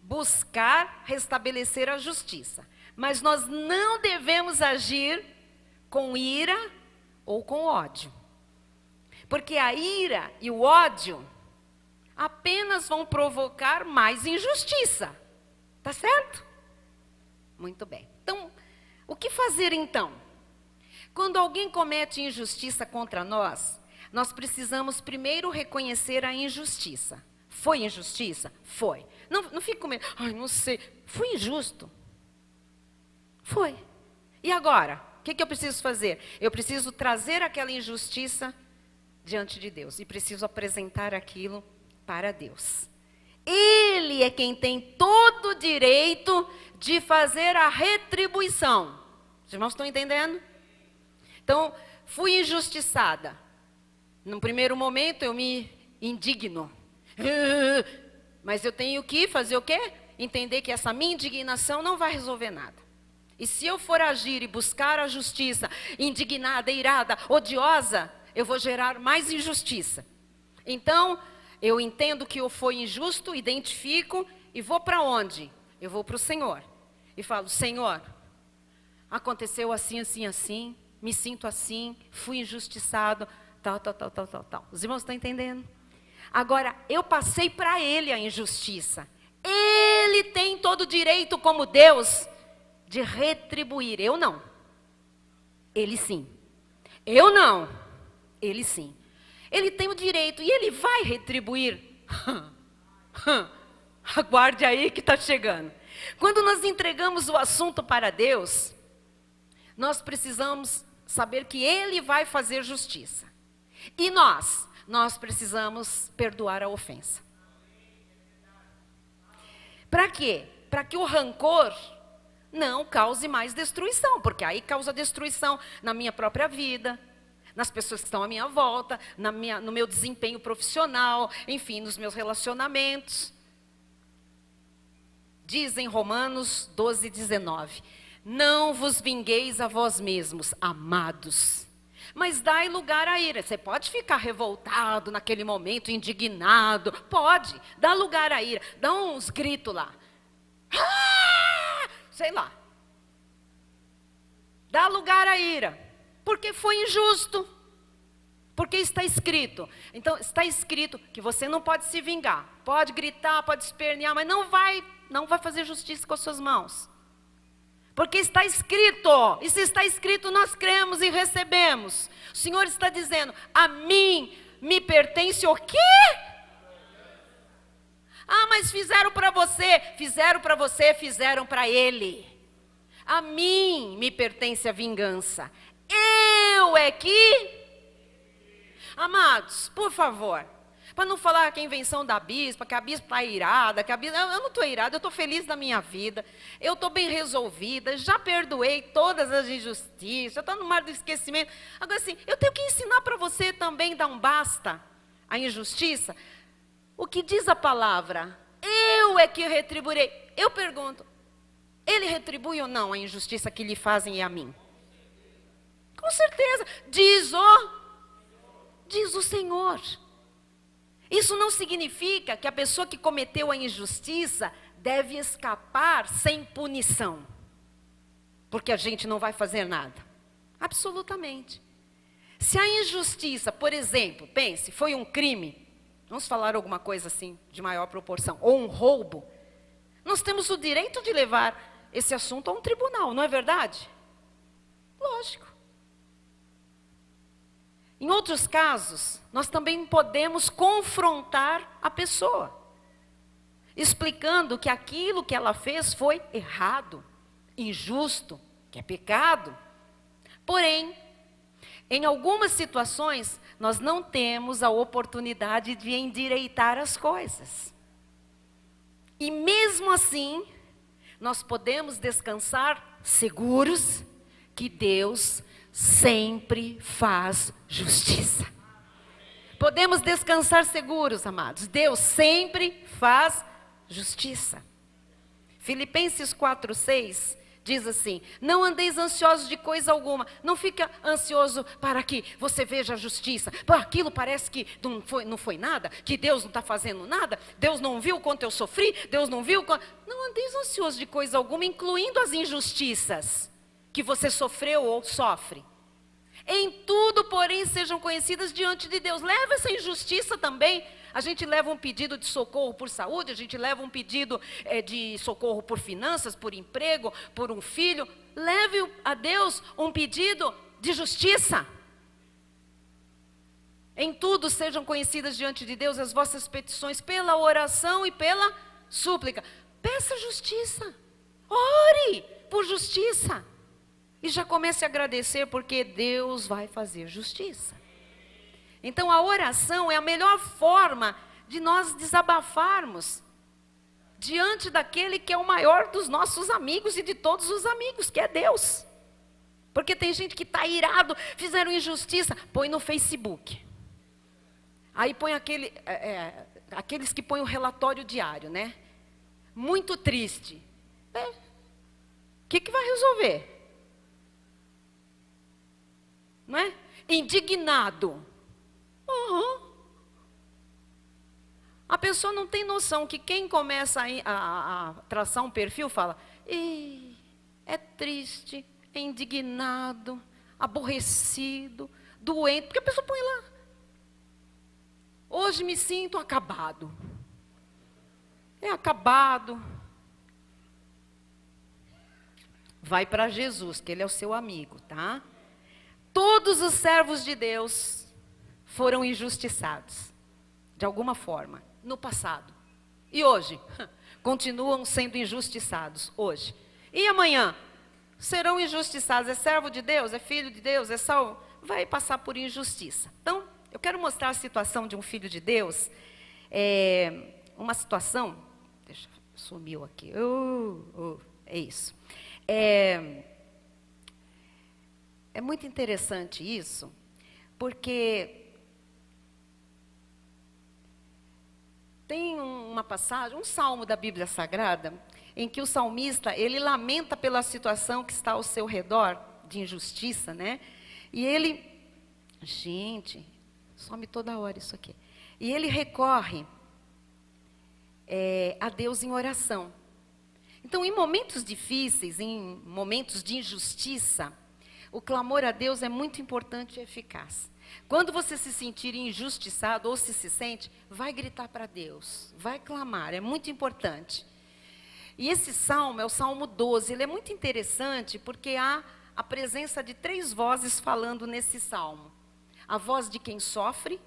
Speaker 1: buscar restabelecer a justiça. Mas nós não devemos agir com ira ou com ódio. Porque a ira e o ódio apenas vão provocar mais injustiça. Tá certo? Muito bem. Então, o que fazer então? Quando alguém comete injustiça contra nós, nós precisamos primeiro reconhecer a injustiça. Foi injustiça? Foi. Não fique com medo. Ai, não sei. Fui injusto. Foi. E agora? O que eu preciso fazer? Eu preciso trazer aquela injustiça diante de Deus. E preciso apresentar aquilo para Deus. Ele é quem tem todo o direito de fazer a retribuição. Os irmãos estão entendendo? Então, fui injustiçada. No primeiro momento eu me indigno. Mas eu tenho que fazer o quê? Entender que essa minha indignação não vai resolver nada. E se eu for agir e buscar a justiça, indignada, irada, odiosa, eu vou gerar mais injustiça. Então, eu entendo que eu fui injusto, identifico e vou para onde? Eu vou para o Senhor. E falo, Senhor, aconteceu assim, assim, assim, me sinto assim, fui injustiçado, tal. Os irmãos estão entendendo? Agora, eu passei para Ele a injustiça. Ele tem todo o direito como Deus de retribuir. Eu não. Ele sim. Eu não. Ele sim. Ele tem o direito e Ele vai retribuir. Aguarde aí que está chegando. Quando nós entregamos o assunto para Deus, nós precisamos saber que Ele vai fazer justiça. E nós precisamos perdoar a ofensa. Para quê? Para que o rancor não cause mais destruição, porque aí causa destruição na minha própria vida, nas pessoas que estão à minha volta, no meu desempenho profissional, enfim, nos meus relacionamentos. Diz em Romanos 12:19, não vos vingueis a vós mesmos, amados, mas dai lugar à ira. Você pode ficar revoltado naquele momento, indignado, pode, dá lugar à ira, dá uns gritos lá. Sei lá. Dá lugar à ira, porque foi injusto. Porque está escrito. Então, está escrito que você não pode se vingar. Pode gritar, pode espernear, mas não vai fazer justiça com as suas mãos. Porque está escrito. E se está escrito, nós cremos e recebemos. O Senhor está dizendo, a mim me pertence o quê? Ah, mas fizeram para você. Fizeram para você, fizeram para Ele. A mim me pertence a vingança. Eu é que... Amados, por favor, para não falar que é invenção da bispa, que a bispa está irada, eu não estou irada, eu estou feliz da minha vida, eu estou bem resolvida, já perdoei todas as injustiças, eu estou no mar do esquecimento. Agora assim, eu tenho que ensinar para você também dar um basta à injustiça. O que diz a palavra? Eu é que retribuirei. Eu pergunto, Ele retribui ou não a injustiça que lhe fazem e a mim? Com certeza, diz o Senhor. Isso não significa que a pessoa que cometeu a injustiça deve escapar sem punição. Porque a gente não vai fazer nada. Absolutamente. Se a injustiça, por exemplo, pense, foi um crime, vamos falar alguma coisa assim de maior proporção, ou um roubo, nós temos o direito de levar esse assunto a um tribunal, não é verdade? Lógico. Em outros casos, nós também podemos confrontar a pessoa, explicando que aquilo que ela fez foi errado, injusto, que é pecado. Porém, em algumas situações, nós não temos a oportunidade de endireitar as coisas. E mesmo assim, nós podemos descansar seguros que Deus sempre faz justiça. Podemos descansar seguros, amados. Deus sempre faz justiça. Filipenses 4:6 diz assim: não andeis ansiosos de coisa alguma. Não fica ansioso para que você veja a justiça. Pô, aquilo parece que não foi nada, que Deus não está fazendo nada. Deus não viu quanto eu sofri, Deus não viu quanto... Não andeis ansiosos de coisa alguma, incluindo as injustiças que você sofreu ou sofre. Em tudo, porém, sejam conhecidas diante de Deus. Leva essa injustiça também. A gente leva um pedido de socorro por saúde, a gente leva um pedido de socorro por finanças, por emprego, por um filho. Leve a Deus um pedido de justiça. Em tudo sejam conhecidas diante de Deus as vossas petições pela oração e pela súplica. Peça justiça. Ore por justiça. E já comece a agradecer, porque Deus vai fazer justiça. Então a oração é a melhor forma de nós desabafarmos diante daquele que é o maior dos nossos amigos e de todos os amigos, que é Deus. Porque tem gente que está irado, fizeram injustiça, põe no Facebook. Aí põe aqueles que põem o relatório diário, né? Muito triste. O que vai resolver? Não é? Indignado. A pessoa não tem noção que quem começa a traçar um perfil fala: é triste, é indignado, aborrecido, doente. Porque a pessoa põe lá: hoje me sinto acabado. É acabado. Vai para Jesus, que Ele é o seu amigo, tá? Todos os servos de Deus foram injustiçados, de alguma forma, no passado. E hoje, continuam sendo injustiçados, hoje. E amanhã, serão injustiçados. É servo de Deus, é filho de Deus, é salvo, vai passar por injustiça. Então, eu quero mostrar a situação de um filho de Deus, uma situação, sumiu aqui, é isso. É muito interessante isso, porque tem uma passagem, um salmo da Bíblia Sagrada, em que o salmista, ele lamenta pela situação que está ao seu redor, de injustiça, né? E ele, gente, some toda hora isso aqui. E ele recorre a Deus em oração. Então, em momentos difíceis, em momentos de injustiça, o clamor a Deus é muito importante e eficaz. Quando você se sentir injustiçado ou se sente, vai gritar para Deus, vai clamar, é muito importante. E esse salmo é o Salmo 12, ele é muito interessante porque há a presença de 3 vozes falando nesse salmo. A voz de quem sofre,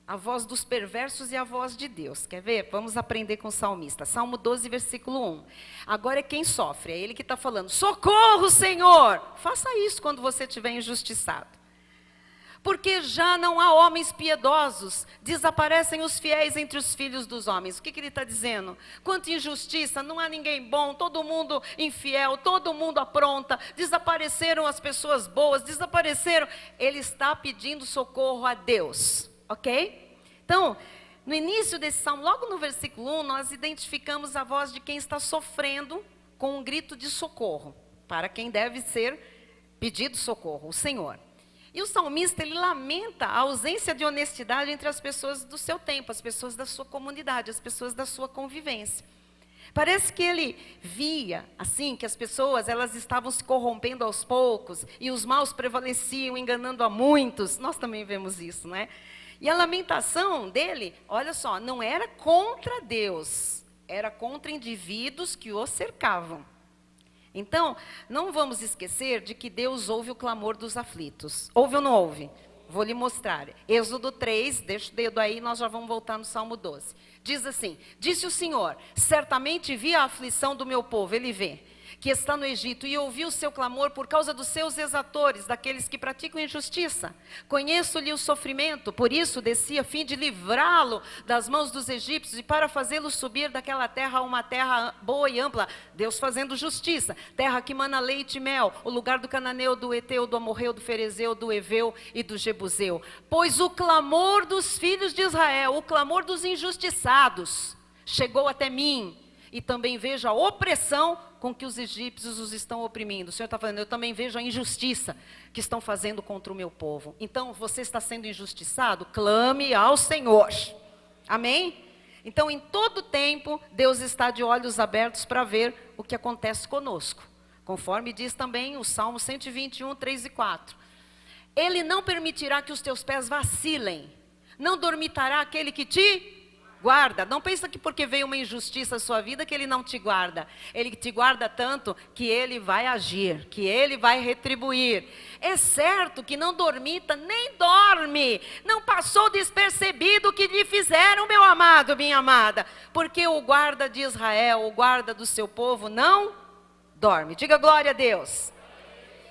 Speaker 1: a voz dos perversos e a voz de Deus. Quer ver? Vamos aprender com o salmista. Salmo 12, versículo 1. Agora é quem sofre, é ele que está falando: socorro, Senhor! Faça isso quando você estiver injustiçado. Porque já não há homens piedosos, desaparecem os fiéis entre os filhos dos homens. O que ele está dizendo? Quanta injustiça, não há ninguém bom, todo mundo infiel, todo mundo apronta, desapareceram as pessoas boas, desapareceram. Ele está pedindo socorro a Deus, ok? Então, no início desse salmo, logo no versículo 1, nós identificamos a voz de quem está sofrendo com um grito de socorro, para quem deve ser pedido socorro, o Senhor. E o salmista, ele lamenta a ausência de honestidade entre as pessoas do seu tempo, as pessoas da sua comunidade, as pessoas da sua convivência. Parece que ele via, assim, que as pessoas, elas estavam se corrompendo aos poucos, e os maus prevaleciam, enganando a muitos. Nós também vemos isso, não é? E a lamentação dele, olha só, não era contra Deus, era contra indivíduos que o cercavam. Então, não vamos esquecer de que Deus ouve o clamor dos aflitos. Ouve ou não ouve? Vou lhe mostrar. Êxodo 3, deixa o dedo aí, nós já vamos voltar no Salmo 12. Diz assim: disse o Senhor, certamente vi a aflição do meu povo, ele vê, que está no Egito, e ouvi o seu clamor por causa dos seus exatores, daqueles que praticam injustiça. Conheço-lhe o sofrimento, por isso desci a fim de livrá-lo das mãos dos egípcios e para fazê-lo subir daquela terra a uma terra boa e ampla. Deus fazendo justiça, terra que mana leite e mel, o lugar do cananeu, do Eteu, do Amorreu, do Ferezeu, do Eveu e do Jebuseu. Pois o clamor dos filhos de Israel, o clamor dos injustiçados, chegou até mim, e também vejo a opressão com que os egípcios os estão oprimindo. O Senhor está falando, eu também vejo a injustiça que estão fazendo contra o meu povo. Então, você está sendo injustiçado? Clame ao Senhor. Amém? Então, em todo tempo, Deus está de olhos abertos para ver o que acontece conosco. Conforme diz também o Salmo 121, 3 e 4. Ele não permitirá que os teus pés vacilem. Não dormitará aquele que te guarda. Não pensa que porque veio uma injustiça à sua vida que ele não te guarda. Ele te guarda tanto que ele vai agir, que ele vai retribuir. É certo que não dormita, nem dorme. Não passou despercebido o que lhe fizeram, meu amado, minha amada. Porque o guarda de Israel, o guarda do seu povo, não dorme. Diga glória a Deus.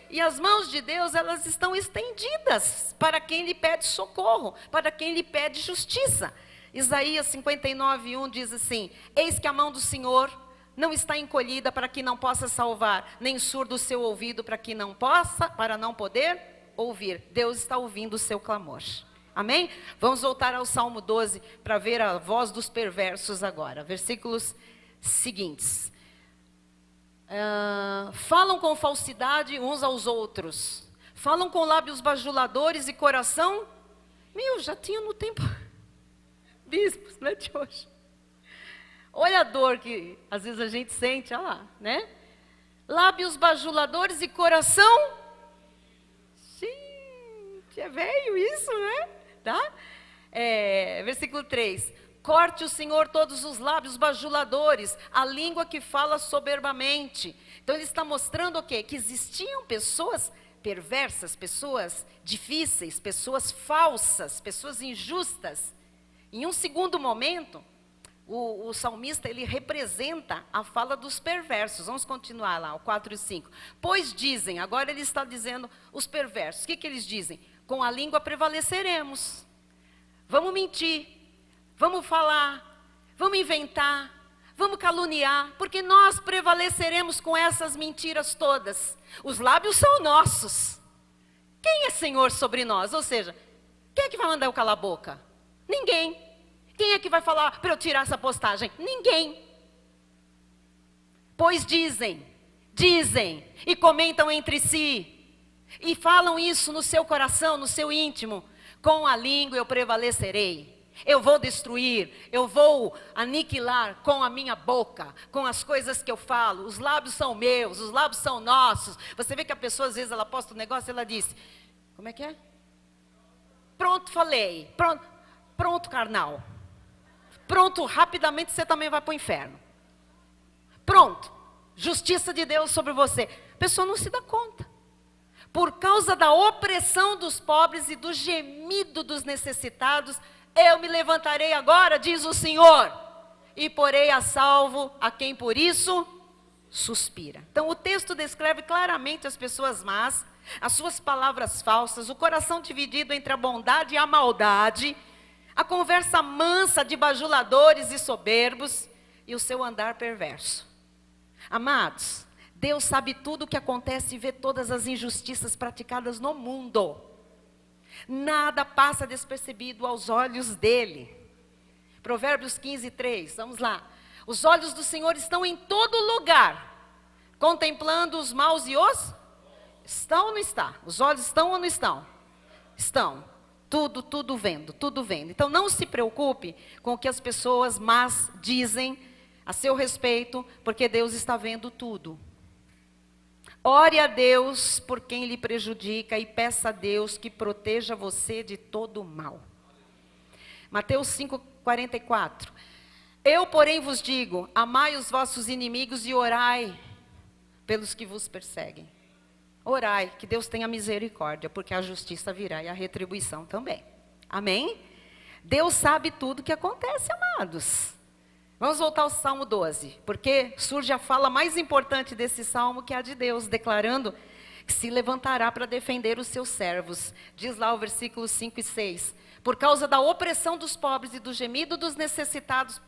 Speaker 1: E as mãos de Deus, elas estão estendidas para quem lhe pede socorro, para quem lhe pede justiça. Isaías 59, 1 diz assim: eis que a mão do Senhor não está encolhida para que não possa salvar, nem surdo o seu ouvido para não poder ouvir. Deus está ouvindo o seu clamor. Amém? Vamos voltar ao Salmo 12 para ver a voz dos perversos agora. Versículos seguintes. Falam com falsidade uns aos outros. Falam com lábios bajuladores e coração. Já tinha no tempo... bispos, não é de hoje. Olha a dor que às vezes a gente sente, olha lá, né? Lábios bajuladores e coração. Gente, é velho isso, né? Tá? Versículo 3. Corte o Senhor todos os lábios bajuladores, a língua que fala soberbamente. Então ele está mostrando o quê? Que existiam pessoas perversas, pessoas difíceis, pessoas falsas, pessoas injustas. Em um segundo momento, o salmista, ele representa a fala dos perversos. Vamos continuar lá, o 4 e 5. Pois dizem, agora ele está dizendo os perversos. O que eles dizem? Com a língua prevaleceremos. Vamos mentir, vamos falar, vamos inventar, vamos caluniar, porque nós prevaleceremos com essas mentiras todas. Os lábios são nossos. Quem é Senhor sobre nós? Ou seja, quem é que vai mandar eu calar a boca? Ninguém. Quem é que vai falar para eu tirar essa postagem? Ninguém. Pois dizem, e comentam entre si, e falam isso no seu coração, no seu íntimo. Com a língua eu prevalecerei. Eu vou destruir, eu vou aniquilar com a minha boca, com as coisas que eu falo. Os lábios são meus, os lábios são nossos. Você vê que a pessoa, às vezes, ela posta um negócio e ela diz, como é que é? Pronto, falei. Pronto, carnal. Pronto, rapidamente você também vai para o inferno. Pronto, justiça de Deus sobre você. A pessoa não se dá conta. Por causa da opressão dos pobres e do gemido dos necessitados, eu me levantarei agora, diz o Senhor, e porei a salvo a quem por isso suspira. Então o texto descreve claramente as pessoas más, as suas palavras falsas, o coração dividido entre a bondade e a maldade, a conversa mansa de bajuladores e soberbos e o seu andar perverso. Amados, Deus sabe tudo o que acontece e vê todas as injustiças praticadas no mundo. Nada passa despercebido aos olhos dele. Provérbios 15, 3, vamos lá. Os olhos do Senhor estão em todo lugar, contemplando os maus e os... Estão ou não está? Os olhos estão ou não estão? Estão. Tudo vendo, tudo vendo. Então não se preocupe com o que as pessoas más dizem a seu respeito, porque Deus está vendo tudo. Ore a Deus por quem lhe prejudica e peça a Deus que proteja você de todo o mal. Mateus 5:44. Eu, porém, vos digo, amai os vossos inimigos e orai pelos que vos perseguem. Orai, que Deus tenha misericórdia, porque a justiça virá e a retribuição também. Amém? Deus sabe tudo o que acontece, amados. Vamos voltar ao Salmo 12, porque surge a fala mais importante desse salmo, que é a de Deus, declarando que se levantará para defender os seus servos. Diz lá o versículo 5 e 6. Por causa da opressão dos pobres e do gemido dos necessitados,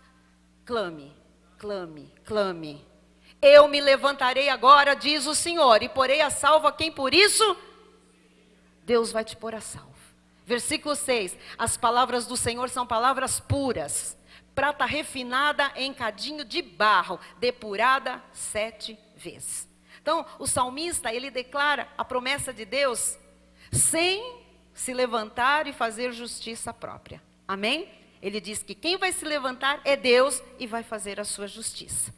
Speaker 1: clame, clame, clame. Eu me levantarei agora, diz o Senhor, e porei a salvo a quem por isso Deus vai te pôr a salvo. Versículo 6. As palavras do Senhor são palavras puras, prata refinada em cadinho de barro, depurada 7 vezes. Então, o salmista, ele declara a promessa de Deus sem se levantar e fazer justiça própria. Amém? Ele diz que quem vai se levantar é Deus e vai fazer a sua justiça.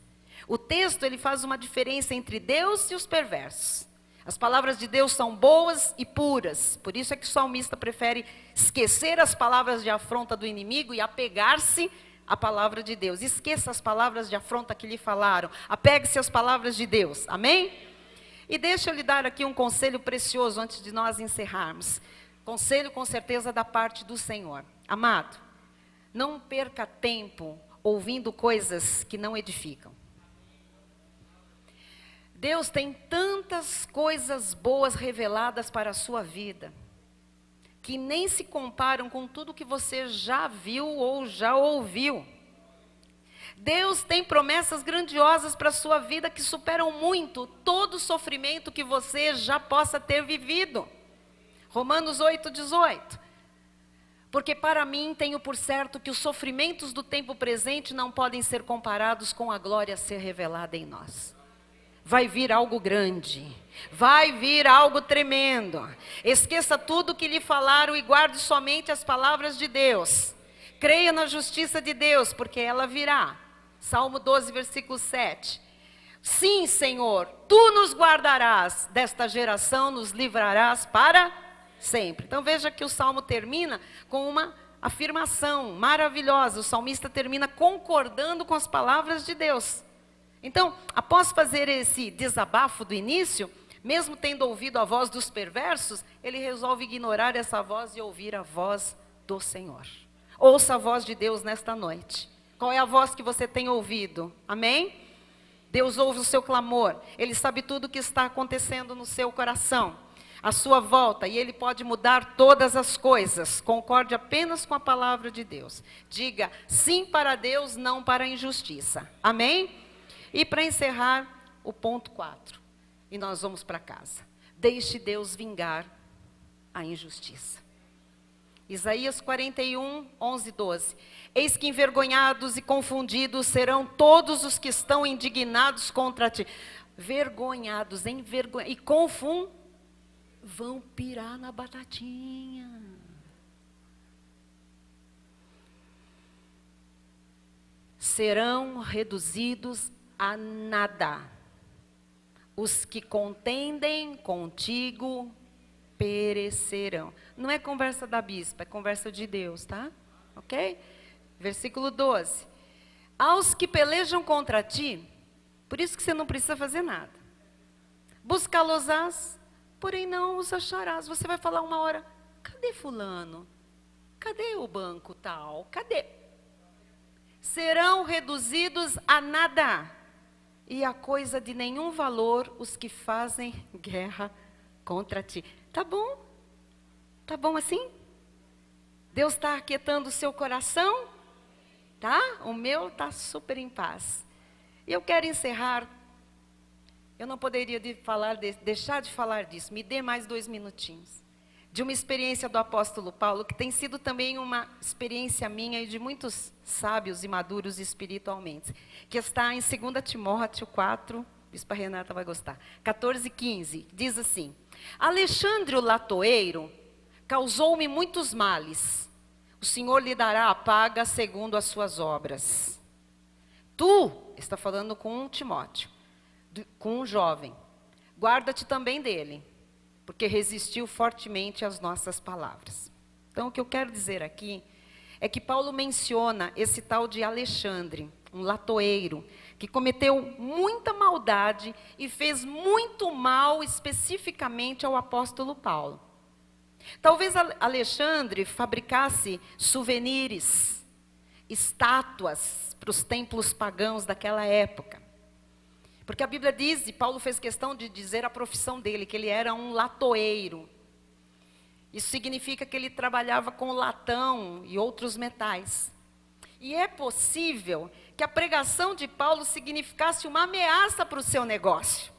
Speaker 1: O texto, ele faz uma diferença entre Deus e os perversos. As palavras de Deus são boas e puras. Por isso é que o salmista prefere esquecer as palavras de afronta do inimigo e apegar-se à palavra de Deus. Esqueça as palavras de afronta que lhe falaram. Apegue-se às palavras de Deus. Amém? E deixa eu lhe dar aqui um conselho precioso antes de nós encerrarmos. Conselho com certeza da parte do Senhor. Amado, não perca tempo ouvindo coisas que não edificam. Deus tem tantas coisas boas reveladas para a sua vida, que nem se comparam com tudo que você já viu ou já ouviu. Deus tem promessas grandiosas para a sua vida que superam muito todo o sofrimento que você já possa ter vivido. Romanos 8:18. Porque para mim tenho por certo que os sofrimentos do tempo presente não podem ser comparados com a glória a ser revelada em nós. Vai vir algo grande, vai vir algo tremendo. Esqueça tudo que lhe falaram e guarde somente as palavras de Deus. Creia na justiça de Deus, porque ela virá. Salmo 12, versículo 7. Sim, Senhor, Tu nos guardarás, desta geração nos livrarás para sempre. Então veja que o Salmo termina com uma afirmação maravilhosa. O salmista termina concordando com as palavras de Deus. Então, após fazer esse desabafo do início, mesmo tendo ouvido a voz dos perversos, ele resolve ignorar essa voz e ouvir a voz do Senhor. Ouça a voz de Deus nesta noite. Qual é a voz que você tem ouvido? Amém? Deus ouve o seu clamor. Ele sabe tudo o que está acontecendo no seu coração, à sua volta, e Ele pode mudar todas as coisas. Concorde apenas com a palavra de Deus. Diga sim para Deus, não para a injustiça. Amém? E para encerrar, o ponto 4, e nós vamos para casa. Deixe Deus vingar a injustiça. Isaías 41, 11 e 12. Eis que envergonhados e confundidos serão todos os que estão indignados contra ti. Vergonhados, e vão pirar na batatinha. Serão reduzidos a nada. Os que contendem contigo perecerão. Não é conversa da bispa, é conversa de Deus, tá? Ok? Versículo 12. Aos que pelejam contra ti, por isso que você não precisa fazer nada. Buscá-los-ás, porém não os acharás. Você vai falar uma hora, cadê fulano? Cadê o banco tal? Cadê? Serão reduzidos a nada. E a coisa de nenhum valor os que fazem guerra contra ti. Tá bom? Tá bom assim? Deus está aquietando o seu coração? Tá? O meu está super em paz. E eu quero encerrar. Eu não poderia deixar de falar disso. Me dê mais 2 minutinhos. De uma experiência do apóstolo Paulo, que tem sido também uma experiência minha e de muitos sábios e maduros espiritualmente, que está em 2 Timóteo 4, Bispa Renata vai gostar, 14 e 15, diz assim: Alexandre o latoeiro causou-me muitos males, o Senhor lhe dará a paga segundo as suas obras. Tu, está falando com Timóteo, com um jovem, guarda-te também dele, porque resistiu fortemente às nossas palavras. Então, o que eu quero dizer aqui é que Paulo menciona esse tal de Alexandre, um latoeiro, que cometeu muita maldade e fez muito mal especificamente ao apóstolo Paulo. Talvez Alexandre fabricasse souvenirs, estátuas para os templos pagãos daquela época. Porque a Bíblia diz, e Paulo fez questão de dizer a profissão dele, que ele era um latoeiro. Isso significa que ele trabalhava com latão e outros metais. E é possível que a pregação de Paulo significasse uma ameaça para o seu negócio.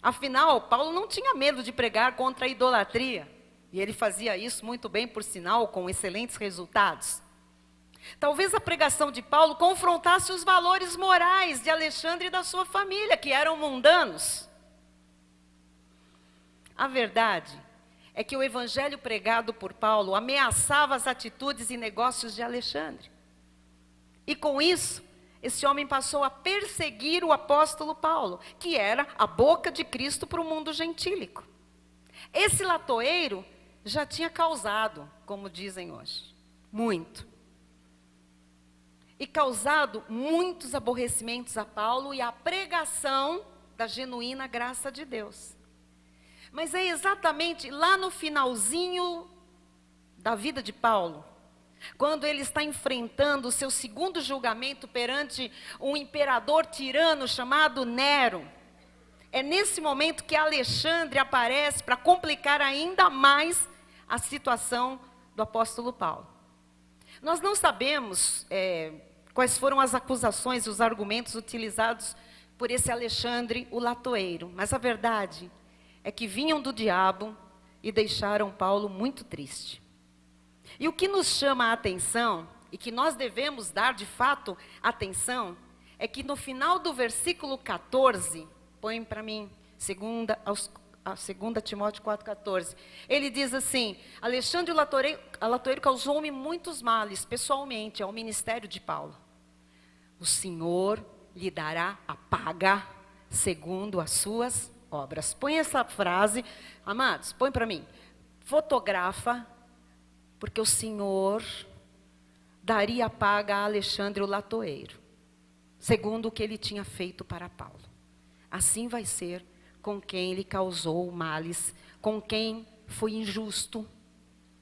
Speaker 1: Afinal, Paulo não tinha medo de pregar contra a idolatria. E ele fazia isso muito bem, por sinal, com excelentes resultados. Talvez a pregação de Paulo confrontasse os valores morais de Alexandre e da sua família, que eram mundanos. A verdade é que o evangelho pregado por Paulo ameaçava as atitudes e negócios de Alexandre. E com isso, esse homem passou a perseguir o apóstolo Paulo, que era a boca de Cristo para o mundo gentílico. Esse latoeiro já tinha causado, como dizem hoje, muito. E causado muitos aborrecimentos a Paulo e à pregação da genuína graça de Deus. Mas é exatamente lá no finalzinho da vida de Paulo, quando ele está enfrentando o seu segundo julgamento perante um imperador tirano chamado Nero. É nesse momento que Alexandre aparece para complicar ainda mais a situação do apóstolo Paulo. Nós não sabemos quais foram as acusações e os argumentos utilizados por esse Alexandre, o latoeiro. Mas a verdade é que vinham do diabo e deixaram Paulo muito triste. E o que nos chama a atenção, e que nós devemos dar de fato atenção, é que no final do versículo 14, põe para mim, 2 Timóteo 4,14, ele diz assim: Alexandre o latoeiro causou-me muitos males, pessoalmente, ao ministério de Paulo. O Senhor lhe dará a paga segundo as suas obras. Põe essa frase, amados, põe para mim, fotografa, porque o Senhor daria a paga a Alexandre o latoeiro, segundo o que ele tinha feito para Paulo. Assim vai ser com quem lhe causou males, com quem foi injusto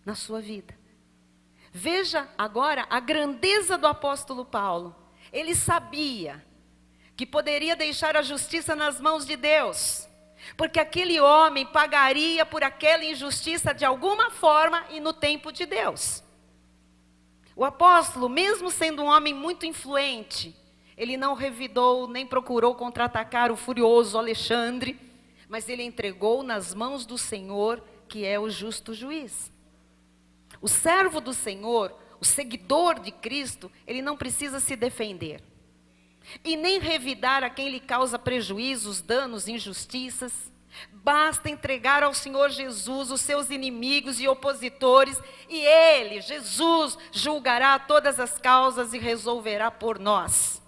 Speaker 1: na sua vida. Veja agora a grandeza do apóstolo Paulo. Ele sabia que poderia deixar a justiça nas mãos de Deus, porque aquele homem pagaria por aquela injustiça de alguma forma e no tempo de Deus. O apóstolo, mesmo sendo um homem muito influente, ele não revidou nem procurou contra-atacar o furioso Alexandre, mas ele entregou nas mãos do Senhor, que é o justo juiz. O servo do Senhor, o seguidor de Cristo, ele não precisa se defender e nem revidar a quem lhe causa prejuízos, danos, injustiças. Basta entregar ao Senhor Jesus os seus inimigos e opositores, e Ele, Jesus, julgará todas as causas e resolverá por nós.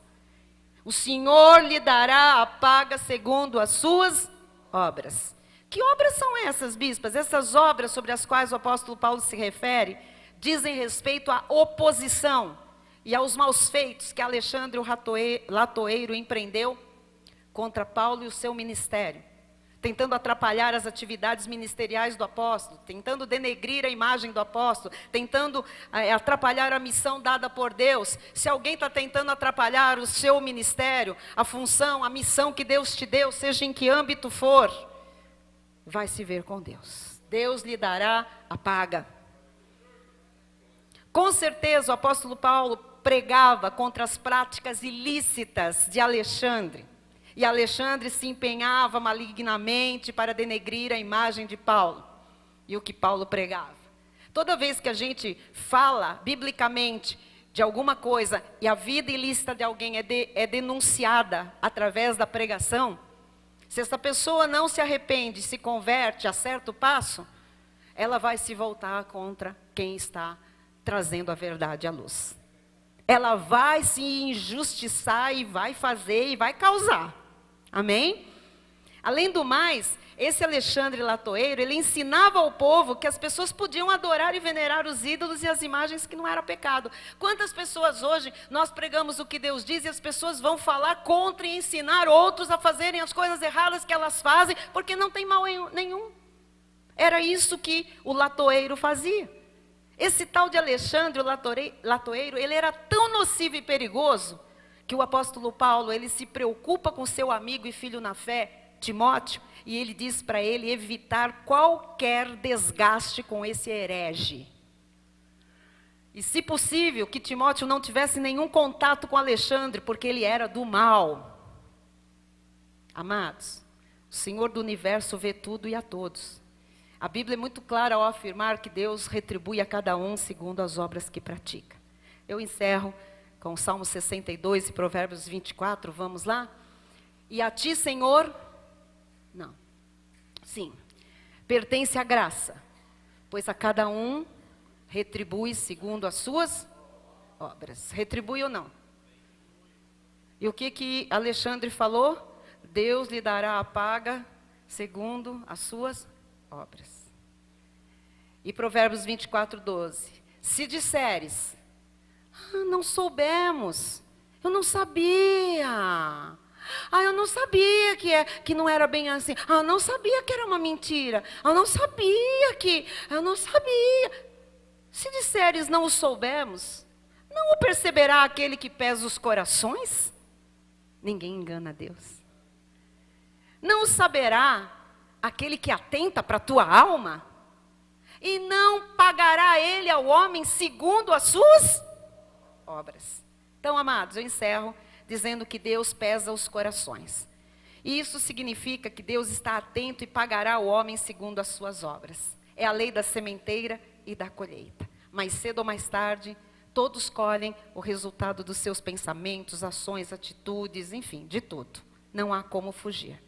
Speaker 1: O Senhor lhe dará a paga segundo as suas obras. Que obras são essas, bispas? Essas obras sobre as quais o apóstolo Paulo se refere dizem respeito à oposição e aos maus feitos que Alexandre o latoeiro empreendeu contra Paulo e o seu ministério, tentando atrapalhar as atividades ministeriais do apóstolo, tentando denegrir a imagem do apóstolo, tentando atrapalhar a missão dada por Deus. Se alguém está tentando atrapalhar o seu ministério, a função, a missão que Deus te deu, seja em que âmbito for, vai se ver com Deus. Deus lhe dará a paga. Com certeza o apóstolo Paulo pregava contra as práticas ilícitas de Alexandre. E Alexandre se empenhava malignamente para denegrir a imagem de Paulo e o que Paulo pregava. Toda vez que a gente fala biblicamente de alguma coisa e a vida ilícita de alguém é denunciada através da pregação, se essa pessoa não se arrepende, se converte, acerta o passo, ela vai se voltar contra quem está trazendo a verdade à luz. Ela vai se injustiçar e vai fazer e vai causar. Amém? Além do mais, esse Alexandre latoeiro, ele ensinava ao povo que as pessoas podiam adorar e venerar os ídolos e as imagens, que não era pecado. Quantas pessoas hoje, nós pregamos o que Deus diz e as pessoas vão falar contra e ensinar outros a fazerem as coisas erradas que elas fazem, porque não tem mal nenhum. Era isso que o latoeiro fazia. Esse tal de Alexandre, o latoeiro, ele era tão nocivo e perigoso, que o apóstolo Paulo, ele se preocupa com seu amigo e filho na fé, Timóteo, e ele diz para ele evitar qualquer desgaste com esse herege. E se possível, que Timóteo não tivesse nenhum contato com Alexandre, porque ele era do mal. Amados, o Senhor do universo vê tudo e a todos. A Bíblia é muito clara ao afirmar que Deus retribui a cada um segundo as obras que pratica. Eu encerro com o Salmo 62 e Provérbios 24, vamos lá? E a ti, Senhor, não, sim, pertence a graça, pois a cada um retribui segundo as suas obras. Retribui ou não? E o que Alexandre falou? Deus lhe dará a paga segundo as suas obras. E Provérbios 24, 12. Se disseres, não soubemos, eu não sabia, eu não sabia que não era bem assim, eu não sabia que era uma mentira, eu não sabia. Se disseres não o soubemos, não o perceberá aquele que pesa os corações? Ninguém engana Deus. Não o saberá aquele que atenta para a tua alma? E não pagará ele ao homem segundo as suas obras. Então, amados, eu encerro dizendo que Deus pesa os corações. E isso significa que Deus está atento e pagará ao homem segundo as suas obras. É a lei da sementeira e da colheita. Mais cedo ou mais tarde, todos colhem o resultado dos seus pensamentos, ações, atitudes, enfim, de tudo. Não há como fugir.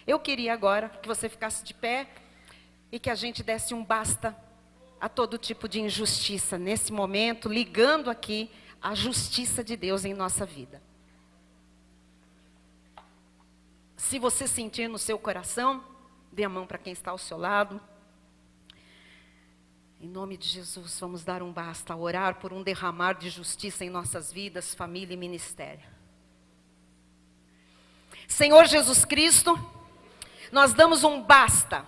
Speaker 1: Eu queria agora que você ficasse de pé e que a gente desse um basta a todo tipo de injustiça nesse momento, ligando aqui a justiça de Deus em nossa vida. Se você sentir no seu coração, dê a mão para quem está ao seu lado. Em nome de Jesus, vamos dar um basta, orar por um derramar de justiça em nossas vidas, família e ministério. Senhor Jesus Cristo, nós damos um basta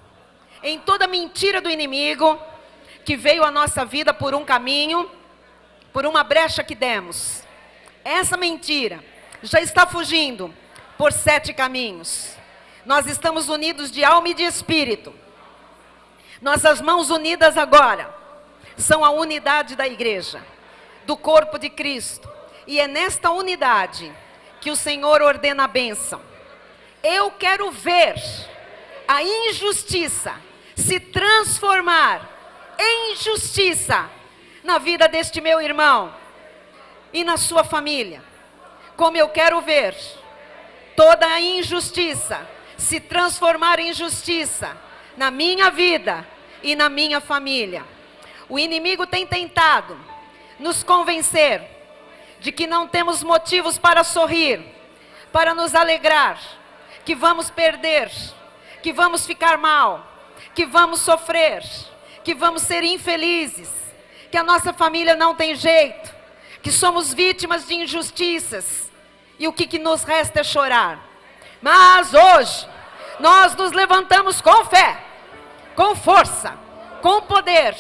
Speaker 1: em toda mentira do inimigo que veio à nossa vida por um caminho, por uma brecha que demos. Essa mentira já está fugindo por 7 caminhos. Nós estamos unidos de alma e de espírito. Nossas mãos unidas agora são a unidade da igreja, do corpo de Cristo. E é nesta unidade que o Senhor ordena a bênção. Eu quero ver a injustiça se transformar em justiça na vida deste meu irmão e na sua família. Como eu quero ver toda a injustiça se transformar em justiça na minha vida e na minha família. O inimigo tem tentado nos convencer de que não temos motivos para sorrir, para nos alegrar, que vamos perder, que vamos ficar mal, que vamos sofrer, que vamos ser infelizes, que a nossa família não tem jeito, que somos vítimas de injustiças, e o que nos resta é chorar. Mas hoje, nós nos levantamos com fé, com força, com poder,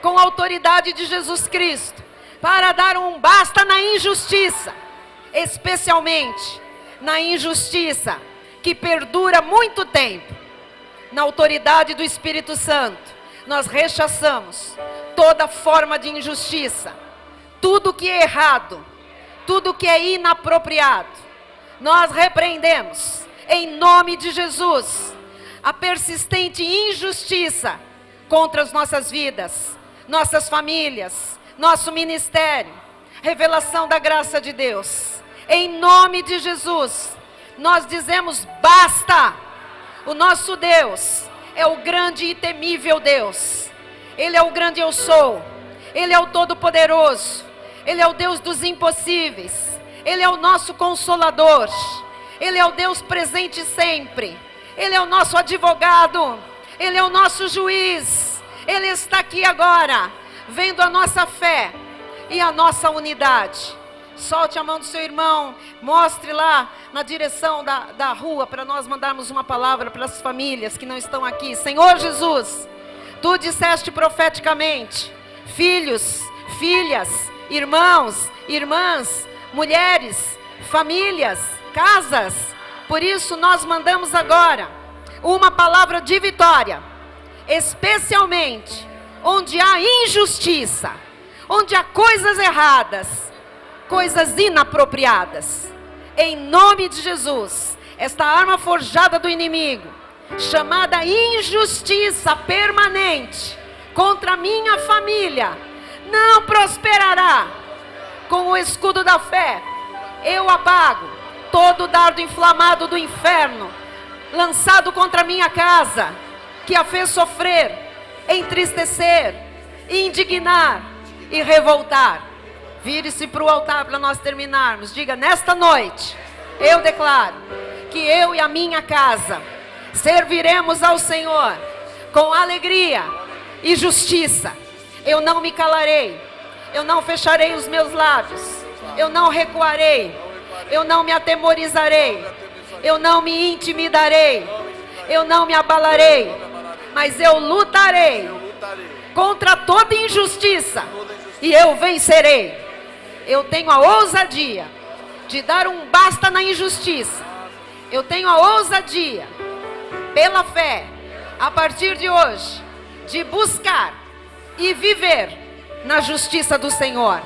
Speaker 1: com a autoridade de Jesus Cristo, para dar um basta na injustiça, especialmente na injustiça que perdura muito tempo. Na autoridade do Espírito Santo, nós rechaçamos toda forma de injustiça, tudo que é errado, tudo que é inapropriado. Nós repreendemos, em nome de Jesus, a persistente injustiça contra as nossas vidas, nossas famílias, nosso ministério. Revelação da graça de Deus. Em nome de Jesus, nós dizemos basta. O nosso Deus é o grande e temível Deus. Ele é o grande eu sou. Ele é o todo-poderoso. Ele é o Deus dos impossíveis. Ele é o nosso consolador. Ele é o Deus presente sempre. Ele é o nosso advogado. Ele é o nosso juiz. Ele está aqui agora, vendo a nossa fé e a nossa unidade. Solte a mão do seu irmão, mostre lá na direção da rua, para nós mandarmos uma palavra para as famílias que não estão aqui. Senhor Jesus, Tu disseste profeticamente, filhos, filhas, irmãos, irmãs, mulheres, famílias, casas. Por isso nós mandamos agora uma palavra de vitória, especialmente onde há injustiça, onde há coisas erradas, coisas inapropriadas. Em nome de Jesus, esta arma forjada do inimigo, chamada injustiça permanente contra a minha família, não prosperará. Com o escudo da fé, eu apago todo dardo inflamado do inferno, lançado contra a minha casa, que a fez sofrer, entristecer, indignar e revoltar. Vire-se para o altar para nós terminarmos. Diga: nesta noite, eu declaro que eu e a minha casa serviremos ao Senhor com alegria e justiça. Eu não me calarei, eu não fecharei os meus lábios, eu não recuarei, eu não me atemorizarei, eu não me intimidarei, eu não me abalarei, mas eu lutarei contra toda injustiça e eu vencerei. Eu tenho a ousadia de dar um basta na injustiça. Eu tenho a ousadia, pela fé, a partir de hoje, de buscar e viver na justiça do Senhor.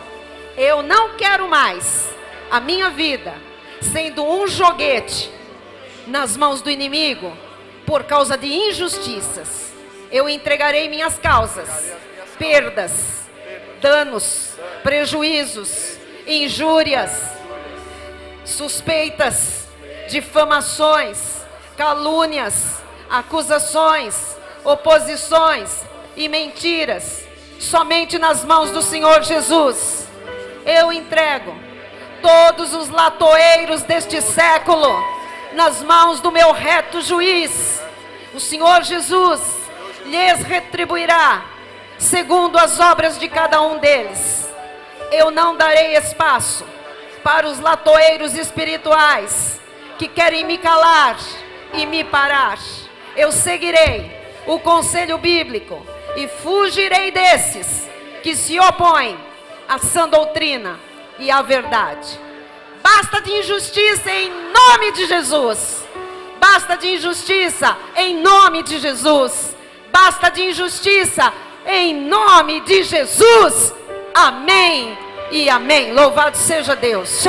Speaker 1: Eu não quero mais a minha vida sendo um joguete nas mãos do inimigo por causa de injustiças. Eu entregarei minhas causas, perdas, danos, prejuízos, injúrias, suspeitas, difamações, calúnias, acusações, oposições e mentiras, somente nas mãos do Senhor Jesus. Eu entrego todos os latoeiros deste século nas mãos do meu reto juiz. O Senhor Jesus lhes retribuirá segundo as obras de cada um deles. Eu não darei espaço para os latoeiros espirituais que querem me calar e me parar. Eu seguirei o conselho bíblico e fugirei desses que se opõem à sã doutrina e à verdade. Basta de injustiça em nome de Jesus. Basta de injustiça em nome de Jesus. Basta de injustiça em nome de Jesus. Amém e amém. Louvado seja Deus.